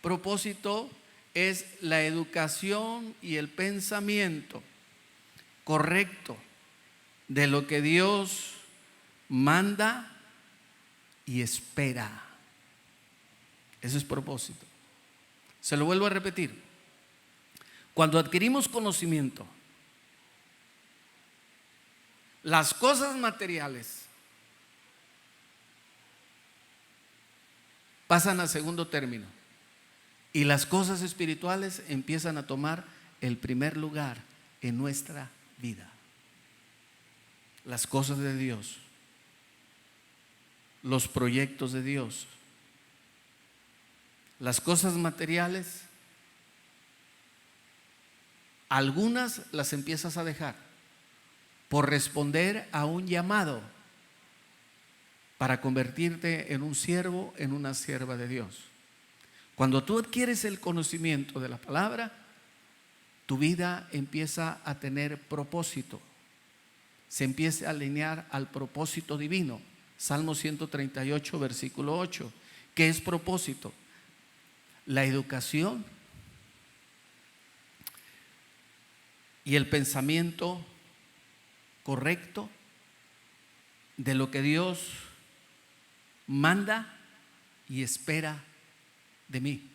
Propósito es la educación y el pensamiento correcto de lo que Dios manda y espera. Eso es propósito. Se lo vuelvo a repetir. Cuando adquirimos conocimiento, las cosas materiales pasan a segundo término y las cosas espirituales empiezan a tomar el primer lugar en nuestra vida. Las cosas de Dios, los proyectos de Dios, las cosas materiales, algunas las empiezas a dejar por responder a un llamado para convertirte en un siervo, en una sierva de Dios. Cuando tú adquieres el conocimiento de la palabra, tu vida empieza a tener propósito, se empieza a alinear al propósito divino. Salmo 138, versículo 8. ¿Qué es propósito? La educación y el pensamiento correcto de lo que Dios manda y espera de mí.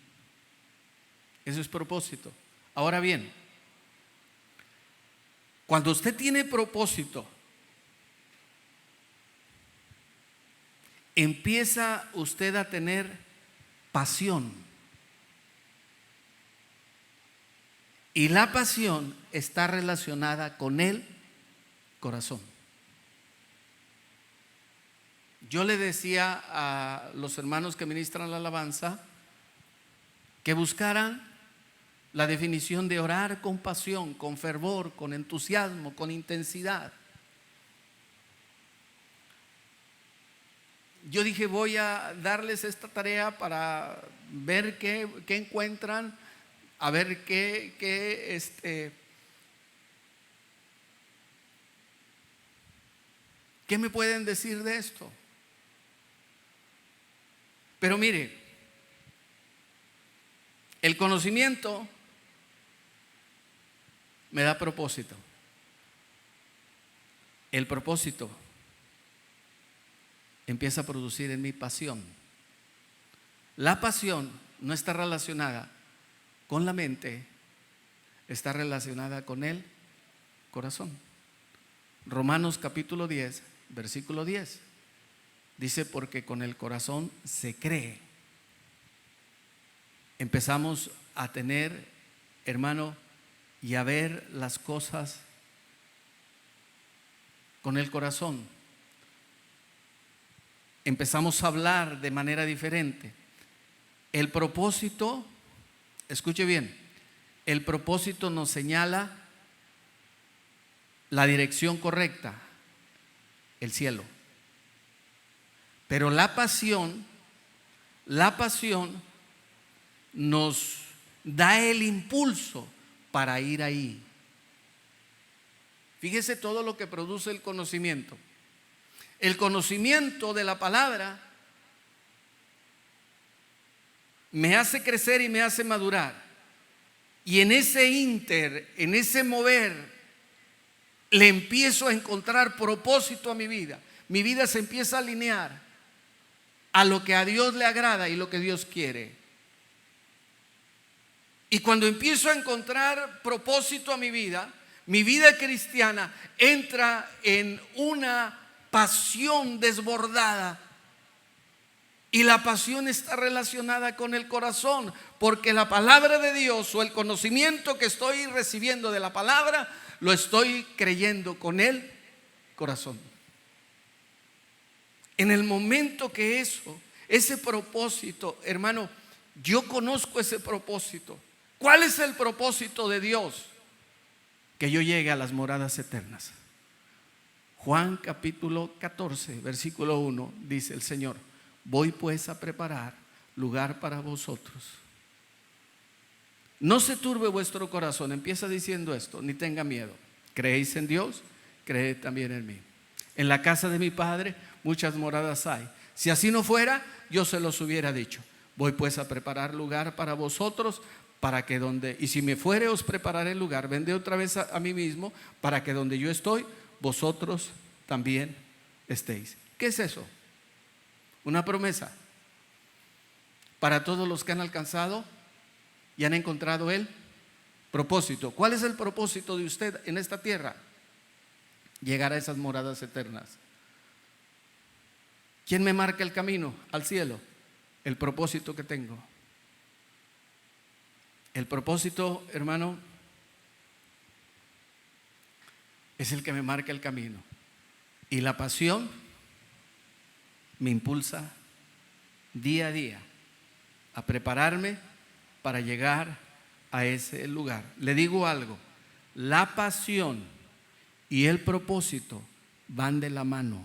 Eso es propósito. Ahora bien, cuando usted tiene propósito, empieza usted a tener pasión. Y la pasión está relacionada con el corazón. Yo le decía a los hermanos que ministran la alabanza que buscaran la definición de orar con pasión, con fervor, con entusiasmo, con intensidad. Yo dije, voy a darles esta tarea para ver qué encuentran, a ver qué me pueden decir de esto. Pero mire, el conocimiento me da propósito. El propósito empieza a producir en mí pasión. La pasión no está relacionada con la mente, está relacionada con el corazón. Romanos capítulo 10, versículo 10. Dice, porque con el corazón se cree. Empezamos a tener, hermano, y a ver las cosas con el corazón. Empezamos a hablar de manera diferente. El propósito, escuche bien, el propósito nos señala la dirección correcta, el cielo. Pero la pasión nos da el impulso para ir ahí. Fíjese todo lo que produce el conocimiento. El conocimiento de la palabra me hace crecer y me hace madurar. Y en ese mover, le empiezo a encontrar propósito a mi vida. Mi vida se empieza a alinear a lo que a Dios le agrada y lo que Dios quiere. Y cuando empiezo a encontrar propósito a mi vida cristiana entra en una pasión desbordada. Y la pasión está relacionada con el corazón, porque la palabra de Dios o el conocimiento que estoy recibiendo de la palabra lo estoy creyendo con el corazón. En el momento que ese propósito, hermano, yo conozco ese propósito. ¿Cuál es el propósito de Dios? Que yo llegue a las moradas eternas. Juan capítulo 14, versículo 1, dice el Señor: voy pues a preparar lugar para vosotros. No se turbe vuestro corazón. Empieza diciendo esto: ni tenga miedo. ¿Creéis en Dios? Creed también en mí. En la casa de mi Padre muchas moradas hay. Si así no fuera, yo se los hubiera dicho. Voy pues a preparar lugar para vosotros, para que y si me fuere os prepararé lugar. Vendré otra vez a mí mismo, para que donde yo estoy, vosotros también estéis. ¿Qué es eso? Una promesa para todos los que han alcanzado y han encontrado el propósito. ¿Cuál es el propósito de usted en esta tierra? llegar a esas moradas eternas. ¿Quién me marca el camino al cielo? El propósito que tengo. El propósito, hermano, es el que me marca el camino. Y la pasión me impulsa día a día a prepararme para llegar a ese lugar. Le digo algo, la pasión y el propósito van de la mano,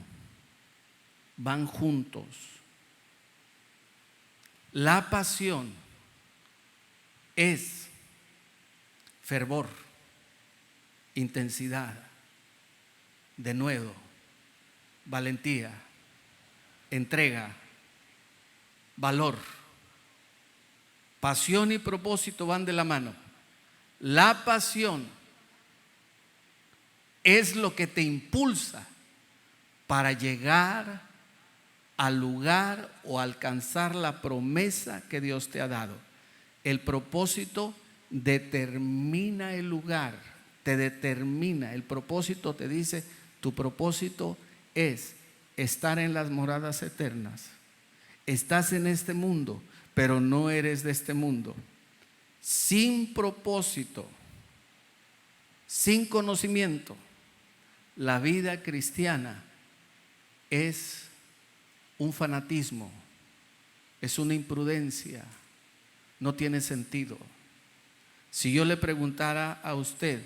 van juntos. La pasión es fervor, intensidad, denuedo, valentía, entrega, valor. Pasión y propósito van de la mano. La pasión es lo que te impulsa para llegar al lugar o alcanzar la promesa que Dios te ha dado. El propósito determina el lugar, te determina. El propósito te dice, tu propósito es estar en las moradas eternas. Estás en este mundo, pero no eres de este mundo. Sin propósito, sin conocimiento, la vida cristiana es un fanatismo, es una imprudencia, no tiene sentido. Si yo le preguntara a usted,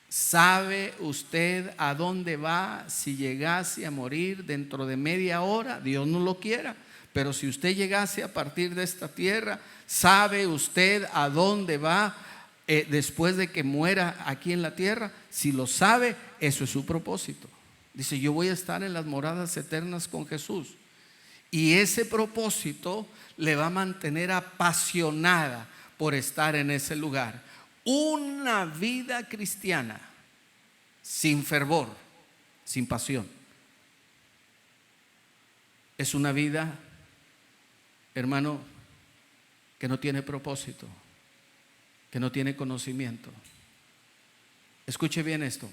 ¿sabe usted a dónde va si llegase a morir dentro de media hora? Dios no lo quiera, pero si usted llegase a partir de esta tierra, ¿sabe usted a dónde va después de que muera aquí en la tierra? Si lo sabe, eso es su propósito. Dice, yo voy a estar en las moradas eternas con Jesús. Y ese propósito le va a mantener apasionada por estar en ese lugar. Una vida cristiana sin fervor, sin pasión, es una vida, hermano, que no tiene propósito, que no tiene conocimiento. Escuche bien esto.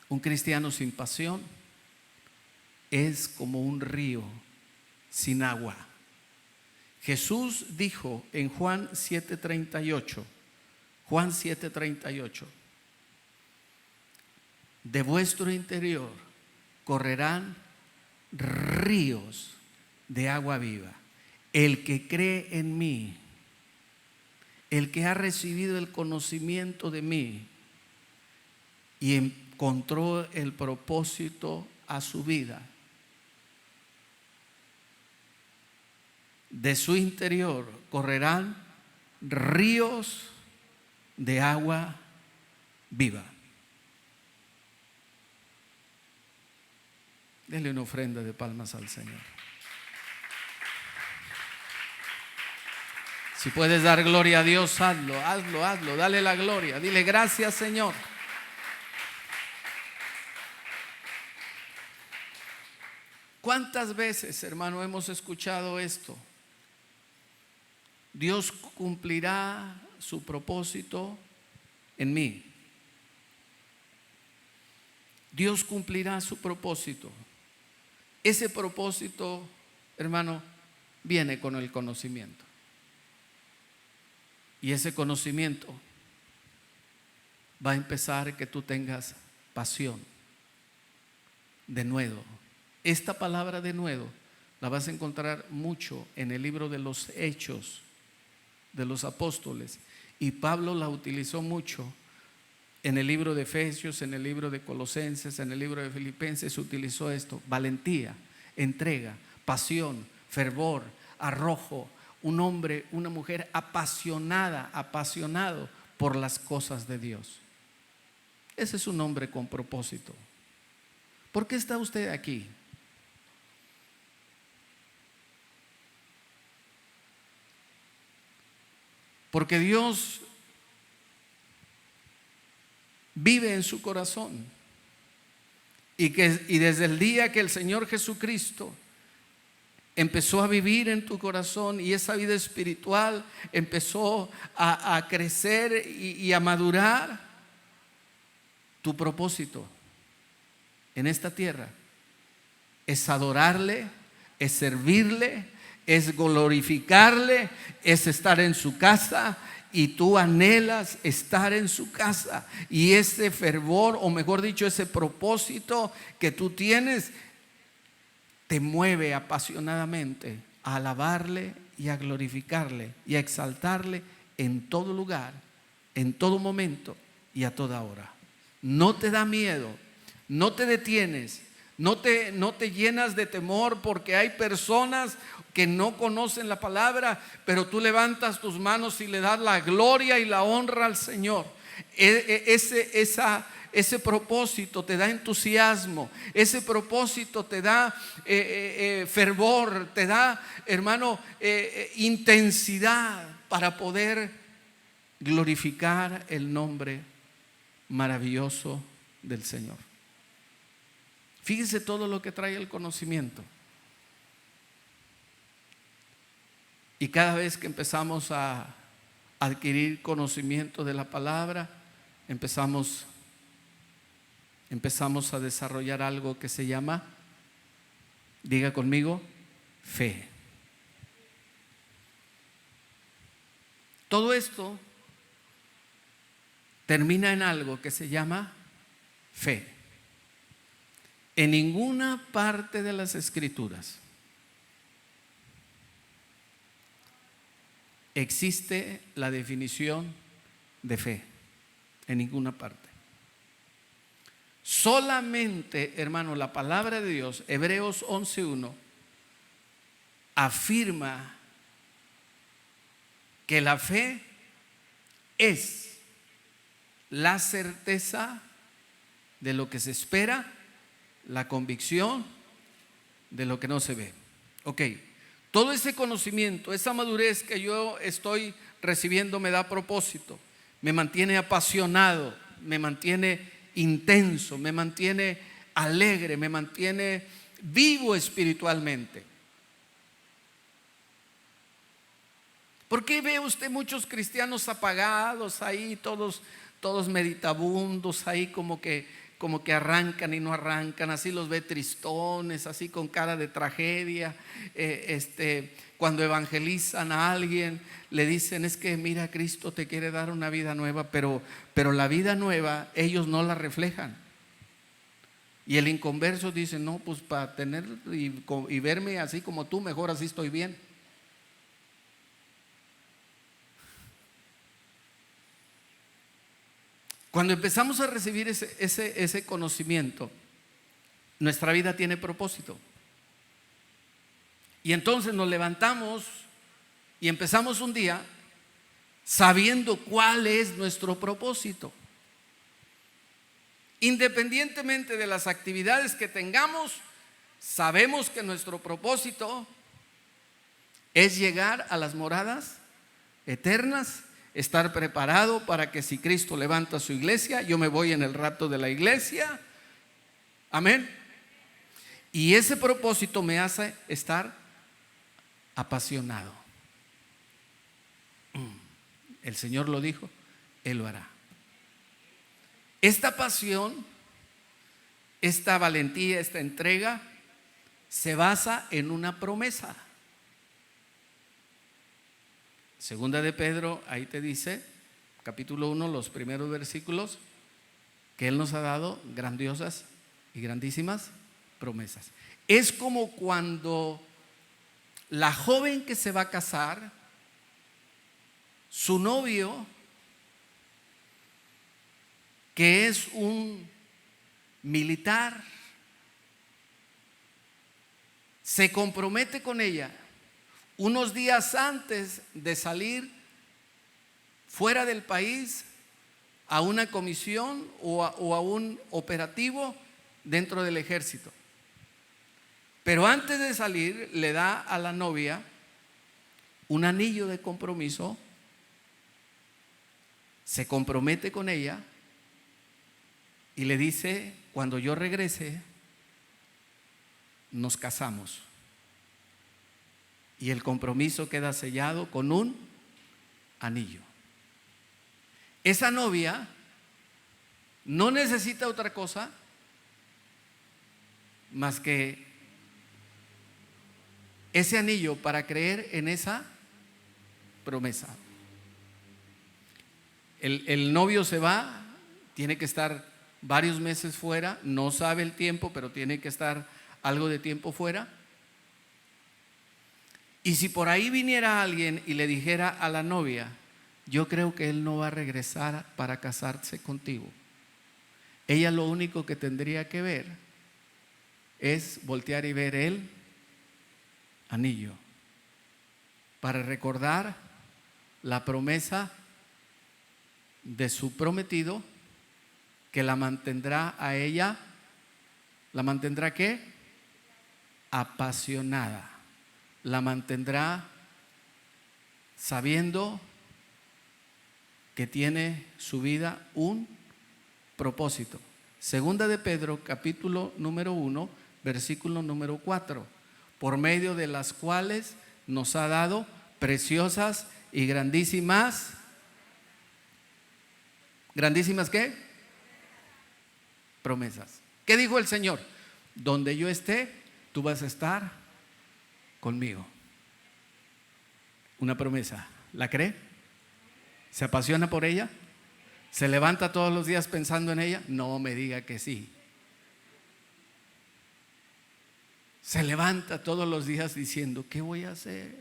Un cristiano sin pasión es como un río sin agua. Jesús dijo en Juan 7:38, Juan 7:38, de vuestro interior correrán ríos de agua viva. El que cree en mí, el que ha recibido el conocimiento de mí y encontró el propósito a su vida, de su interior correrán ríos de agua viva. Denle una ofrenda de palmas al Señor. Si puedes dar gloria a Dios, hazlo, hazlo, hazlo. Dale la gloria. Dile gracias, Señor. ¿Cuántas veces, hermano, hemos escuchado esto? Dios cumplirá su propósito en mí. Dios cumplirá su propósito. Ese propósito, hermano, viene con el conocimiento. Y ese conocimiento va a empezar que tú tengas pasión, denuedo. Esta palabra denuedo la vas a encontrar mucho en el libro de los Hechos de los Apóstoles, y Pablo la utilizó mucho en el libro de Efesios, en el libro de Colosenses, en el libro de Filipenses. Utilizó esto: valentía, entrega, pasión, fervor, arrojo. Un hombre, una mujer apasionada, apasionado por las cosas de Dios. Ese es un hombre con propósito. ¿Por qué está usted aquí? Porque Dios vive en su corazón, y desde el día que el Señor Jesucristo empezó a vivir en tu corazón, y esa vida espiritual empezó a crecer y a madurar, tu propósito en esta tierra es adorarle, es servirle, es glorificarle, es estar en su casa, y tú anhelas estar en su casa, y ese fervor, o mejor dicho, ese propósito que tú tienes te mueve apasionadamente a alabarle y a glorificarle y a exaltarle en todo lugar, en todo momento y a toda hora. No te da miedo, no te detienes, no te llenas de temor porque hay personas que no conocen la palabra, pero tú levantas tus manos y le das la gloria y la honra al Señor. Ese propósito te da entusiasmo, ese propósito te da fervor, te da, hermano, intensidad para poder glorificar el nombre maravilloso del Señor. Fíjese todo lo que trae el conocimiento. Y cada vez que empezamos a adquirir conocimiento de la palabra, empezamos a desarrollar algo que se llama, diga conmigo, fe. Todo esto termina en algo que se llama fe. En ninguna parte de las Escrituras existe la definición de fe. En ninguna parte. Solamente, hermano, la palabra de Dios, Hebreos 11:1, afirma que la fe es la certeza de lo que se espera, la convicción de lo que no se ve. Ok, todo ese conocimiento, esa madurez que yo estoy recibiendo me da propósito, me mantiene apasionado, me mantiene intenso, me mantiene alegre, me mantiene vivo espiritualmente. ¿Por qué ve usted muchos cristianos apagados ahí, todos meditabundos ahí, como que arrancan y no arrancan? Así los ve tristones, así con cara de tragedia. Cuando evangelizan a alguien, le dicen: es que mira, Cristo te quiere dar una vida nueva, pero la vida nueva ellos no la reflejan. Y el inconverso dice: no, pues para tener y verme así como tú, mejor así estoy bien. Cuando empezamos a recibir ese conocimiento, nuestra vida tiene propósito. Y entonces nos levantamos y empezamos un día sabiendo cuál es nuestro propósito. Independientemente de las actividades que tengamos, sabemos que nuestro propósito es llegar a las moradas eternas, estar preparado para que si Cristo levanta su iglesia, yo me voy en el rapto de la iglesia. Amén. Y ese propósito me hace estar apasionado. El Señor lo dijo, Él lo hará. Esta pasión, esta valentía, esta entrega se basa en una promesa. Segunda de Pedro, ahí te dice, capítulo 1, los primeros versículos, que Él nos ha dado grandiosas y grandísimas promesas. Es como cuando la joven que se va a casar, su novio, que es un militar, se compromete con ella unos días antes de salir fuera del país a una comisión o a un operativo dentro del ejército. Pero antes de salir le da a la novia un anillo de compromiso, se compromete con ella y le dice: cuando yo regrese nos casamos. Y el compromiso queda sellado con un anillo. Esa novia no necesita otra cosa más que ese anillo para creer en esa promesa. El novio se va, tiene que estar varios meses fuera, no sabe el tiempo, pero tiene que estar algo de tiempo fuera. Y si por ahí viniera alguien y le dijera a la novia: yo creo que él no va a regresar para casarse contigo, ella lo único que tendría que ver es voltear y ver el anillo para recordar la promesa de su prometido, que la mantendrá a ella, ¿la mantendrá qué? Apasionada, la mantendrá sabiendo que tiene su vida un propósito. Segunda de Pedro, capítulo número 1, versículo número 4, por medio de las cuales nos ha dado preciosas y grandísimas. ¿Grandísimas qué? Promesas. ¿Qué dijo el Señor? Donde yo esté, tú vas a estar conmigo. Una promesa. ¿La cree? ¿Se apasiona por ella? ¿Se levanta todos los días pensando en ella? No me diga que sí. Se levanta todos los días diciendo: ¿qué voy a hacer?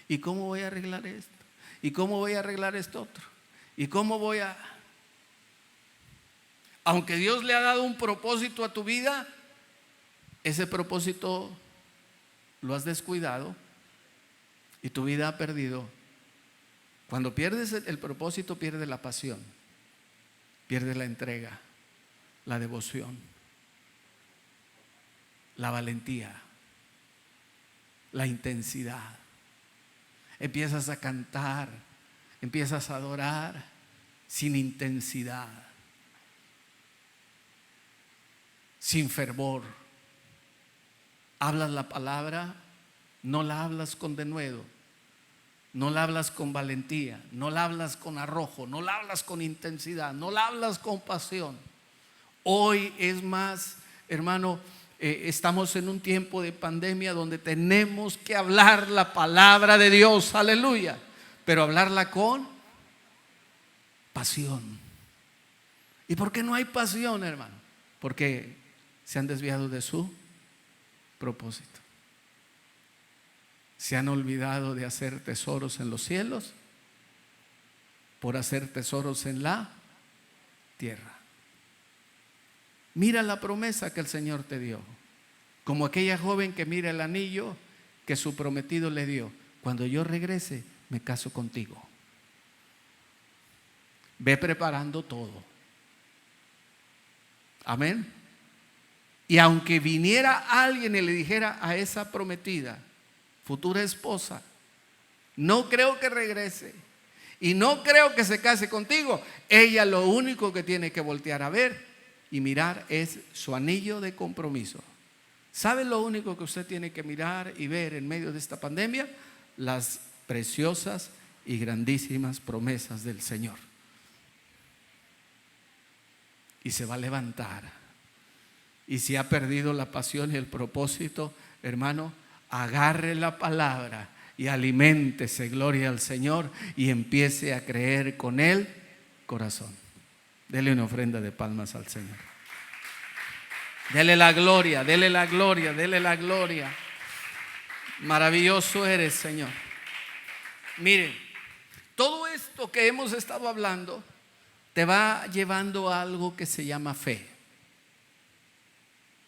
¿Y cómo voy a arreglar esto? ¿Y cómo voy a arreglar esto otro? ¿Y cómo voy a...? Aunque Dios le ha dado un propósito a tu vida, ese propósito lo has descuidado y tu vida ha perdido. Cuando pierdes el propósito, pierdes la pasión, pierdes la entrega, la devoción, la valentía, la intensidad. Empiezas a cantar, empiezas a adorar sin intensidad, sin fervor. Hablas la palabra, no la hablas con denuedo, no la hablas con valentía, no la hablas con arrojo, no la hablas con intensidad, no la hablas con pasión. Hoy es más, hermano, estamos en un tiempo de pandemia donde tenemos que hablar la palabra de Dios, aleluya, pero hablarla con pasión. ¿Y por qué no hay pasión, hermano? Porque se han desviado de su propósito. Se han olvidado de hacer tesoros en los cielos por hacer tesoros en la tierra. Mira la promesa que el Señor te dio, como aquella joven que mira el anillo que su prometido le dio: cuando yo regrese me caso contigo. Ve preparando todo. Amén. Y aunque viniera alguien y le dijera a esa prometida, futura esposa: no creo que regrese y no creo que se case contigo, ella lo único que tiene que voltear a ver y mirar es su anillo de compromiso. ¿Sabe lo único que usted tiene que mirar y ver en medio de esta pandemia? Las preciosas y grandísimas promesas del Señor. Y se va a levantar. Y si ha perdido la pasión y el propósito, hermano, agarre la palabra y aliméntese, gloria al Señor, y empiece a creer con el corazón. Dele una ofrenda de palmas al Señor. Dele la gloria, dele la gloria, dele la gloria. Maravilloso eres, Señor. Mire, todo esto que hemos estado hablando te va llevando a algo que se llama fe.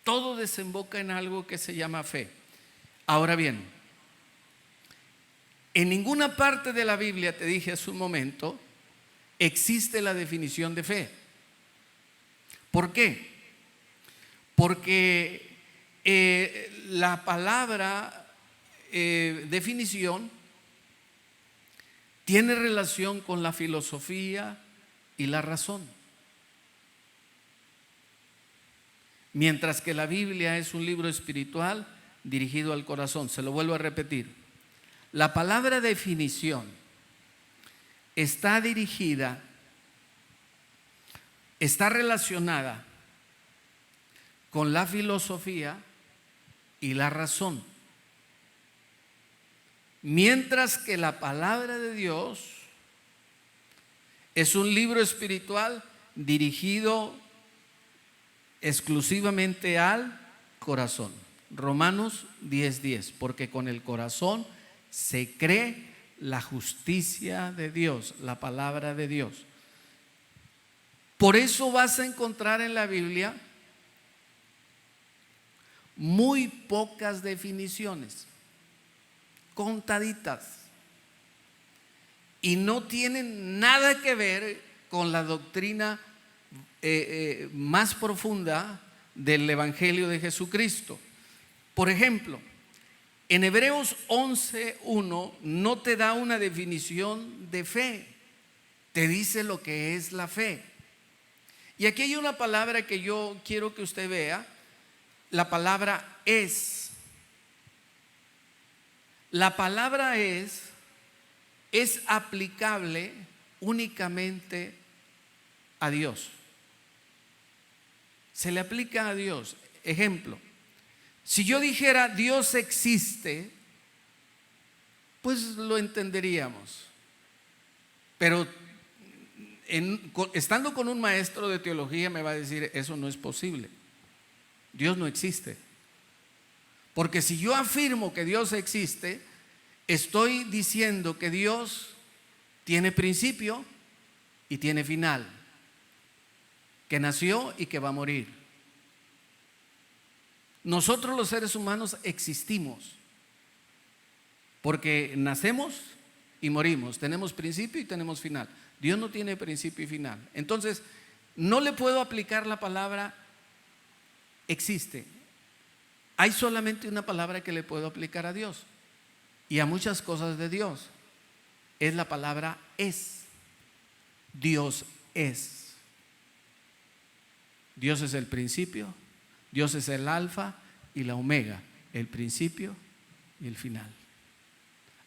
Todo desemboca en algo que se llama fe. Ahora bien, en ninguna parte de la Biblia, te dije hace un momento, existe la definición de fe. ¿Por qué? Porque la palabra definición tiene relación con la filosofía y la razón. Mientras que la Biblia es un libro espiritual dirigido al corazón. Se lo vuelvo a repetir. La palabra definición está dirigida está relacionada con la filosofía y la razón, mientras que la palabra de Dios es un libro espiritual dirigido exclusivamente al corazón. Romanos 10:10, porque con el corazón se cree la justicia de Dios, la palabra de Dios. Por eso vas a encontrar en la Biblia muy pocas definiciones, contaditas, y no tienen nada que ver con la doctrina más profunda del Evangelio de Jesucristo. Por ejemplo, en Hebreos 11:1 no te da una definición de fe, te dice lo que es la fe. Y aquí hay una palabra que yo quiero que usted vea, la palabra es. La palabra es aplicable únicamente a Dios. Se le aplica a Dios. Ejemplo, si yo dijera Dios existe, pues lo entenderíamos. Pero estando con un maestro de teología me va a decir, eso no es posible. Dios no existe. Porque si yo afirmo que Dios existe, estoy diciendo que Dios tiene principio y tiene final, que nació y que va a morir. Nosotros los seres humanos existimos porque nacemos y morimos, tenemos principio y tenemos final. Dios no tiene principio y final. Entonces, no le puedo aplicar la palabra existe. Hay solamente una palabra que le puedo aplicar a Dios y a muchas cosas de Dios. Es la palabra es. Dios es. Dios es el principio, Dios es el alfa y la omega, el principio y el final.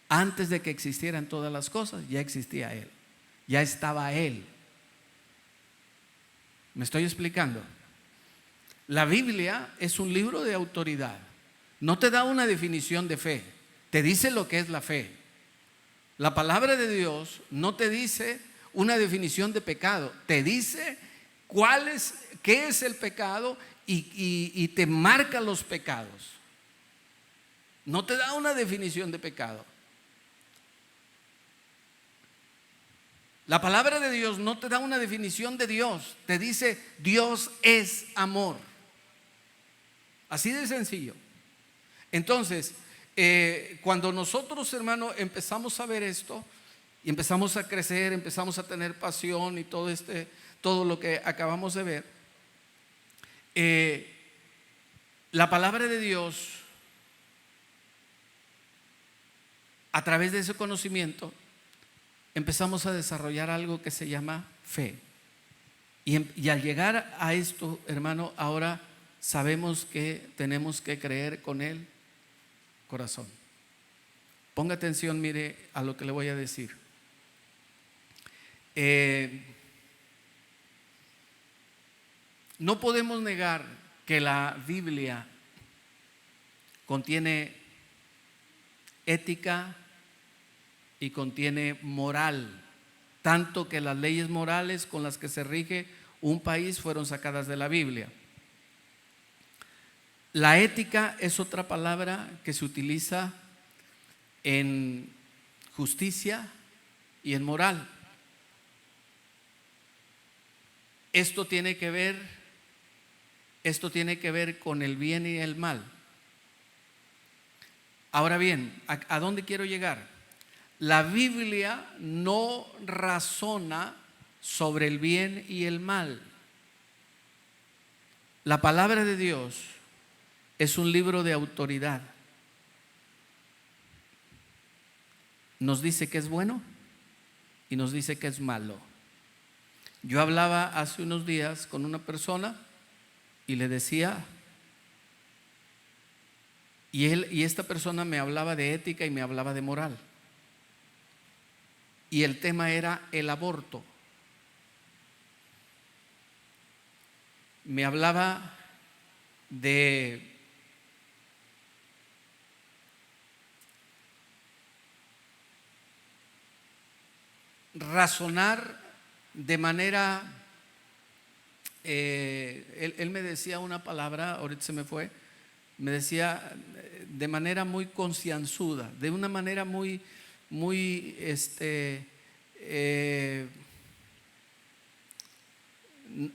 Antes de que existieran todas las cosas, ya existía Él, ya estaba Él. ¿Me estoy explicando? La Biblia es un libro de autoridad. No te da una definición de fe, te dice lo que es la fe. La palabra de Dios no te dice una definición de pecado, te dice qué es el pecado y te marca los pecados. No te da una definición de pecado. La palabra de Dios no te da una definición de Dios, te dice Dios es amor. Así de sencillo. Entonces, cuando nosotros, hermano, empezamos a ver esto y empezamos a crecer, empezamos a tener pasión y todo lo que acabamos de ver, la palabra de Dios, a través de ese conocimiento, empezamos a desarrollar algo que se llama fe. Y al llegar a esto, hermano, ahora sabemos que tenemos que creer con el corazón. Ponga atención, mire a lo que le voy a decir. No podemos negar que la Biblia contiene ética y contiene moral, tanto que las leyes morales con las que se rige un país fueron sacadas de la Biblia. La ética es otra palabra que se utiliza en justicia y en moral. Esto tiene que ver con el bien y el mal. Ahora bien, ¿a dónde quiero llegar? La Biblia no razona sobre el bien y el mal. La palabra de Dios es un libro de autoridad. Nos dice que es bueno y nos dice que es malo. Yo hablaba hace unos días con una persona y le decía, y esta persona me hablaba de ética y me hablaba de moral. Y el tema era el aborto. me hablaba de razonar de manera, él me decía una palabra, ahorita se me fue, me decía de manera muy concienzuda, de una manera muy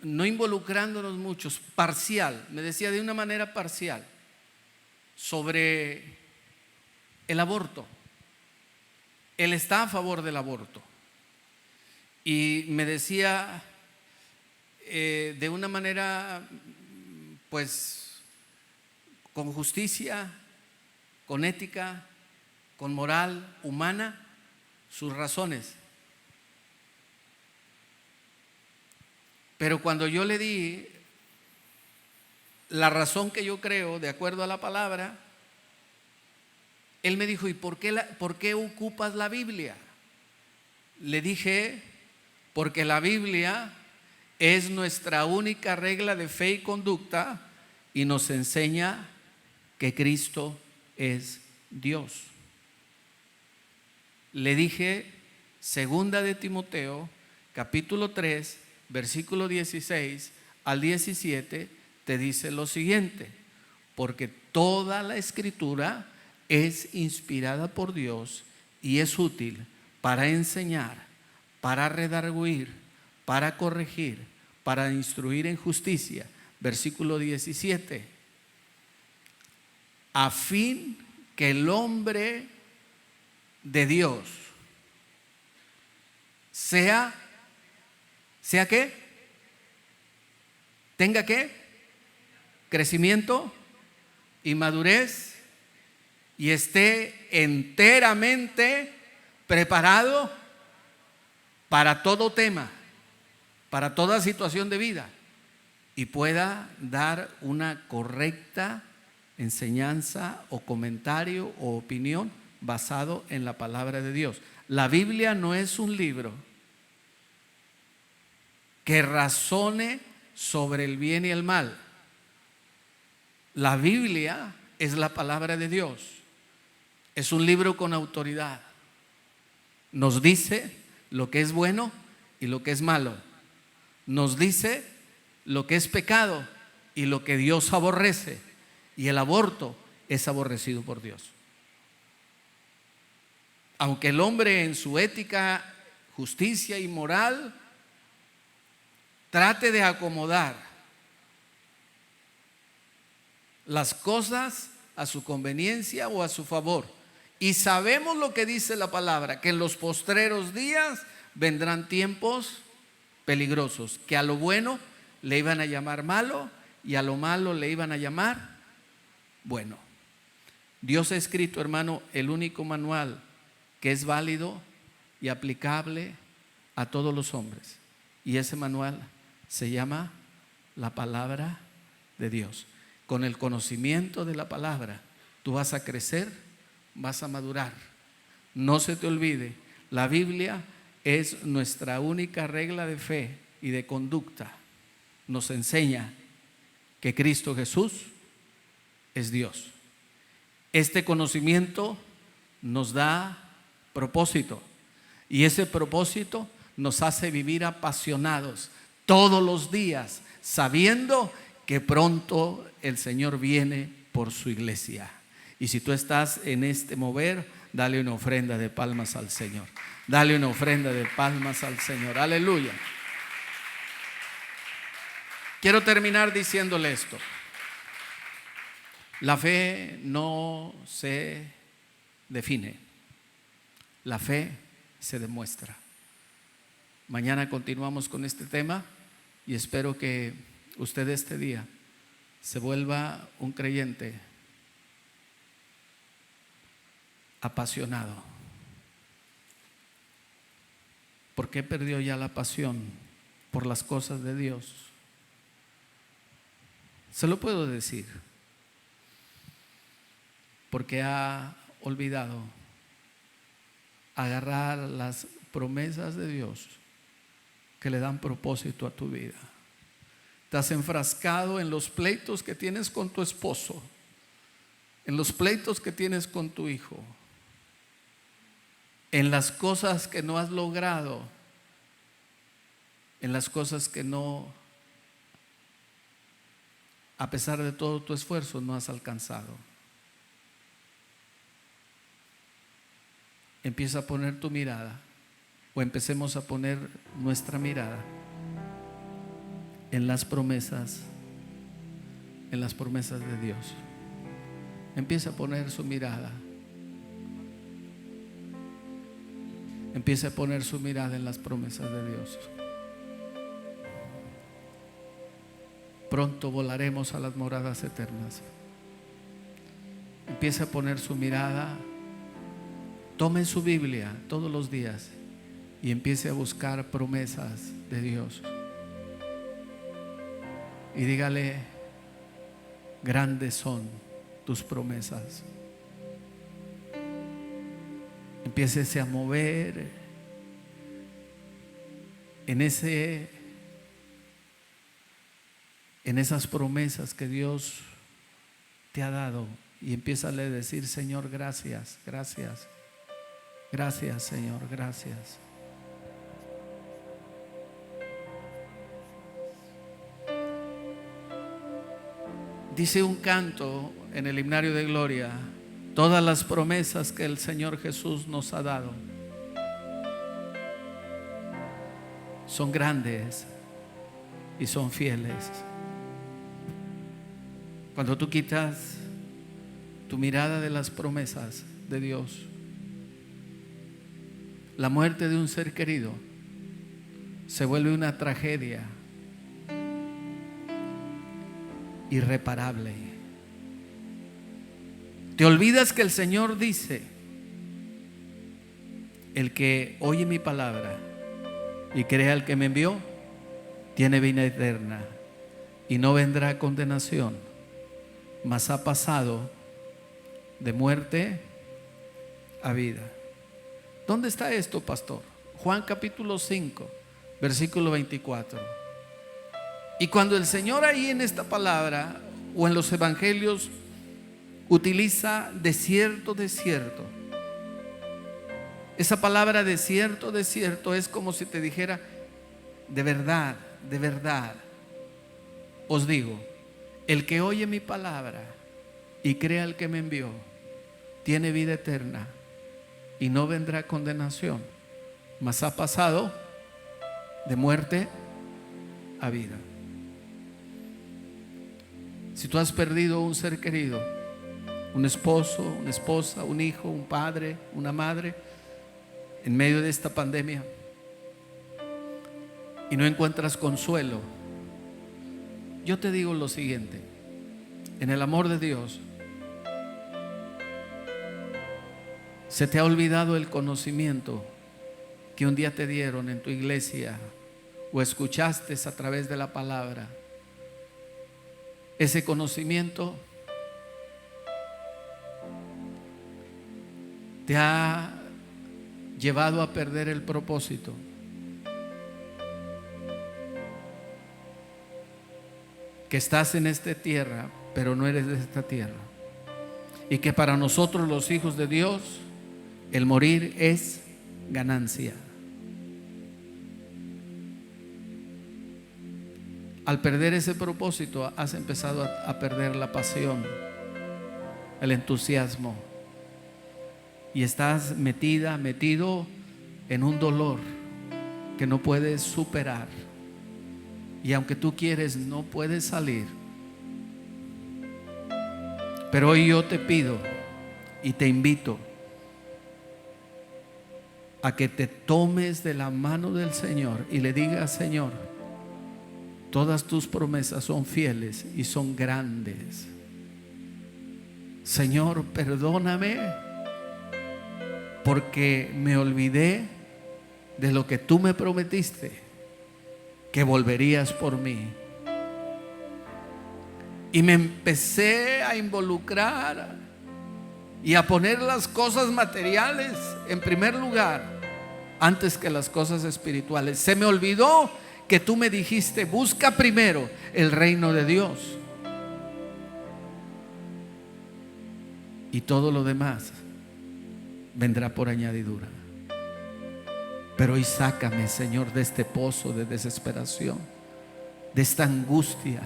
no involucrándonos muchos, parcial, me decía de una manera parcial sobre el aborto. Él está a favor del aborto y me decía de una manera pues con justicia, con ética, con moral humana, sus razones. Pero cuando yo le di la razón que yo creo, de acuerdo a la palabra, él me dijo: ¿y por qué ocupas la Biblia? Le dije: porque la Biblia es nuestra única regla de fe y conducta y nos enseña que Cristo es Dios. Le dije, segunda de Timoteo, capítulo 3, versículo 16 al 17, te dice lo siguiente: porque toda la escritura es inspirada por Dios y es útil para enseñar, para redarguir, para corregir, para instruir en justicia. Versículo 17, a fin que el hombre de Dios sea ¿qué? Tenga ¿qué? Crecimiento y madurez y esté enteramente preparado para todo tema, para toda situación de vida, y pueda dar una correcta enseñanza o comentario o opinión basado en la palabra de Dios. La Biblia no es un libro que razone sobre el bien y el mal. La Biblia es la palabra de Dios. Es un libro con autoridad. Nos dice lo que es bueno y lo que es malo. Nos dice lo que es pecado y lo que Dios aborrece. Y el aborto es aborrecido por Dios. Aunque el hombre en su ética, justicia y moral trate de acomodar las cosas a su conveniencia o a su favor. Y sabemos lo que dice la palabra, que en los postreros días vendrán tiempos peligrosos, que a lo bueno le iban a llamar malo y a lo malo le iban a llamar bueno. Dios ha escrito, hermano, el único manual que es válido y aplicable a todos los hombres. Y ese manual se llama la palabra de Dios. Con el conocimiento de la palabra, tú vas a crecer, vas a madurar. No se te olvide, la Biblia es nuestra única regla de fe y de conducta. Nos enseña que Cristo Jesús es Dios. Este conocimiento nos da propósito, y ese propósito nos hace vivir apasionados todos los días, sabiendo que pronto el Señor viene por su iglesia. Y si tú estás en este mover, dale una ofrenda de palmas al Señor. Dale una ofrenda de palmas al Señor. Aleluya. Quiero terminar diciéndole esto. La fe no se define. La fe se demuestra. Mañana continuamos con este tema y espero que usted este día se vuelva un creyente apasionado. ¿Por qué perdió ya la pasión por las cosas de Dios? Se lo puedo decir. Porque ha olvidado agarrar las promesas de Dios que le dan propósito a tu vida. Estás enfrascado en los pleitos que tienes con tu esposo, en los pleitos que tienes con tu hijo, en las cosas que no has logrado, en las cosas que no, a pesar de todo tu esfuerzo, no has alcanzado. Empieza a poner tu mirada, o empecemos a poner nuestra mirada en las promesas de Dios. Empieza a poner su mirada. Empieza a poner su mirada en las promesas de Dios. Pronto volaremos a las moradas eternas. Empieza a poner su mirada. Tome su Biblia todos los días y empiece a buscar promesas de Dios. Y dígale: grandes son tus promesas. Empiécese a mover en esas promesas que Dios te ha dado, y empieza a decir: Señor, gracias, gracias, gracias, Señor, gracias. Dice un canto en el himnario de gloria: todas las promesas que el Señor Jesús nos ha dado son grandes y son fieles. Cuando tú quitas tu mirada de las promesas de Dios, la muerte de un ser querido se vuelve una tragedia irreparable. Te olvidas que el Señor dice: el que oye mi palabra y crea al que me envió tiene vida eterna y no vendrá a condenación, mas ha pasado de muerte a vida. ¿Dónde está esto, pastor? Juan capítulo 5, versículo 24. Y cuando el Señor ahí en esta palabra o en los evangelios utiliza desierto, desierto, esa palabra desierto, desierto es como si te dijera: de verdad os digo, el que oye mi palabra y crea al que me envió tiene vida eterna y no vendrá condenación, mas ha pasado de muerte a vida. Si tú has perdido un ser querido, un esposo, una esposa, un hijo, un padre, una madre, en medio de esta pandemia, y no encuentras consuelo, yo te digo lo siguiente: en el amor de Dios, se te ha olvidado el conocimiento que un día te dieron en tu iglesia o escuchaste a través de la palabra. Ese conocimiento te ha llevado a perder el propósito. Que estás en esta tierra, pero no eres de esta tierra. Y que para nosotros los hijos de Dios, el morir es ganancia. Al perder ese propósito, has empezado a perder la pasión, el entusiasmo, y estás metido en un dolor que no puedes superar, y aunque tú quieres, no puedes salir. Pero hoy yo te pido y te invito a que te tomes de la mano del Señor y le digas: Señor, todas tus promesas son fieles y son grandes. Señor, perdóname porque me olvidé de lo que tú me prometiste, que volverías por mí. Y me empecé a involucrar y a poner las cosas materiales en primer lugar antes que las cosas espirituales. Se me olvidó que tú me dijiste: busca primero el reino de Dios y todo lo demás vendrá por añadidura. Pero hoy sácame, Señor, de este pozo de desesperación, de esta angustia.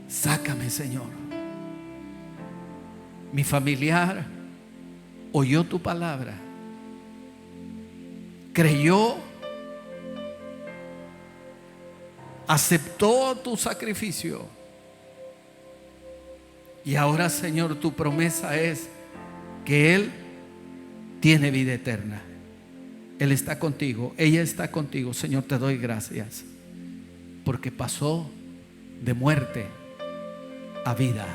Sácame, Señor. Mi familiar oyó tu palabra, creyó, aceptó tu sacrificio, y ahora, Señor, tu promesa es que Él tiene vida eterna. Él está contigo, ella está contigo. Señor, te doy gracias porque pasó de muerte a vida.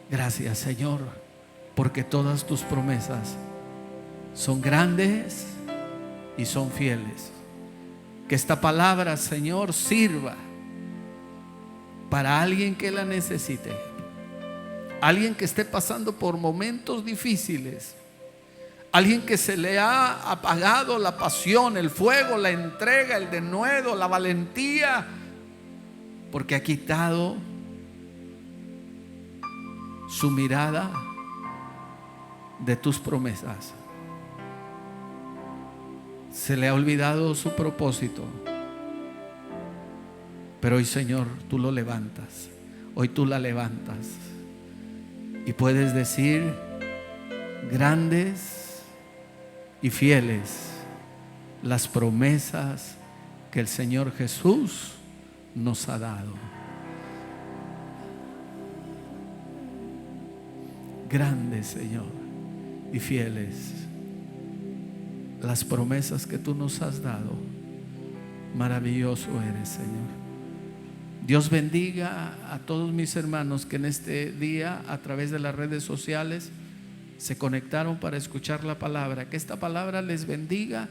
Gracias, Señor, porque todas tus promesas son grandes y son fieles. Que esta palabra, Señor, sirva para alguien que la necesite, alguien que esté pasando por momentos difíciles, alguien que se le ha apagado la pasión, el fuego, la entrega, el denuedo, la valentía, porque ha quitado su mirada de tus promesas. Se le ha olvidado su propósito. Pero hoy, Señor, tú lo levantas. Hoy tú la levantas. Y puedes decir: grandes y fieles las promesas que el Señor Jesús nos ha dado. Grandes, Señor, y fieles las promesas que tú nos has dado. Maravilloso eres, Señor. Dios bendiga a todos mis hermanos que en este día, a través de las redes sociales, se conectaron para escuchar la palabra. Que esta palabra les bendiga,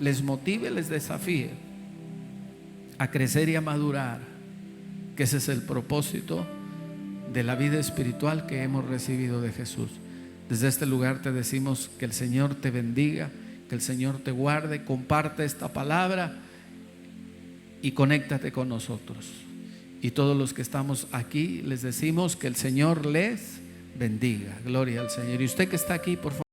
les motive, les desafíe a crecer y a madurar, que ese es el propósito de la vida espiritual que hemos recibido de Jesús. Desde este lugar te decimos que el Señor te bendiga, que el Señor te guarde. Comparte esta palabra y conéctate con nosotros. Y todos los que estamos aquí les decimos que el Señor les bendiga. Gloria al Señor. Y usted que está aquí, por favor,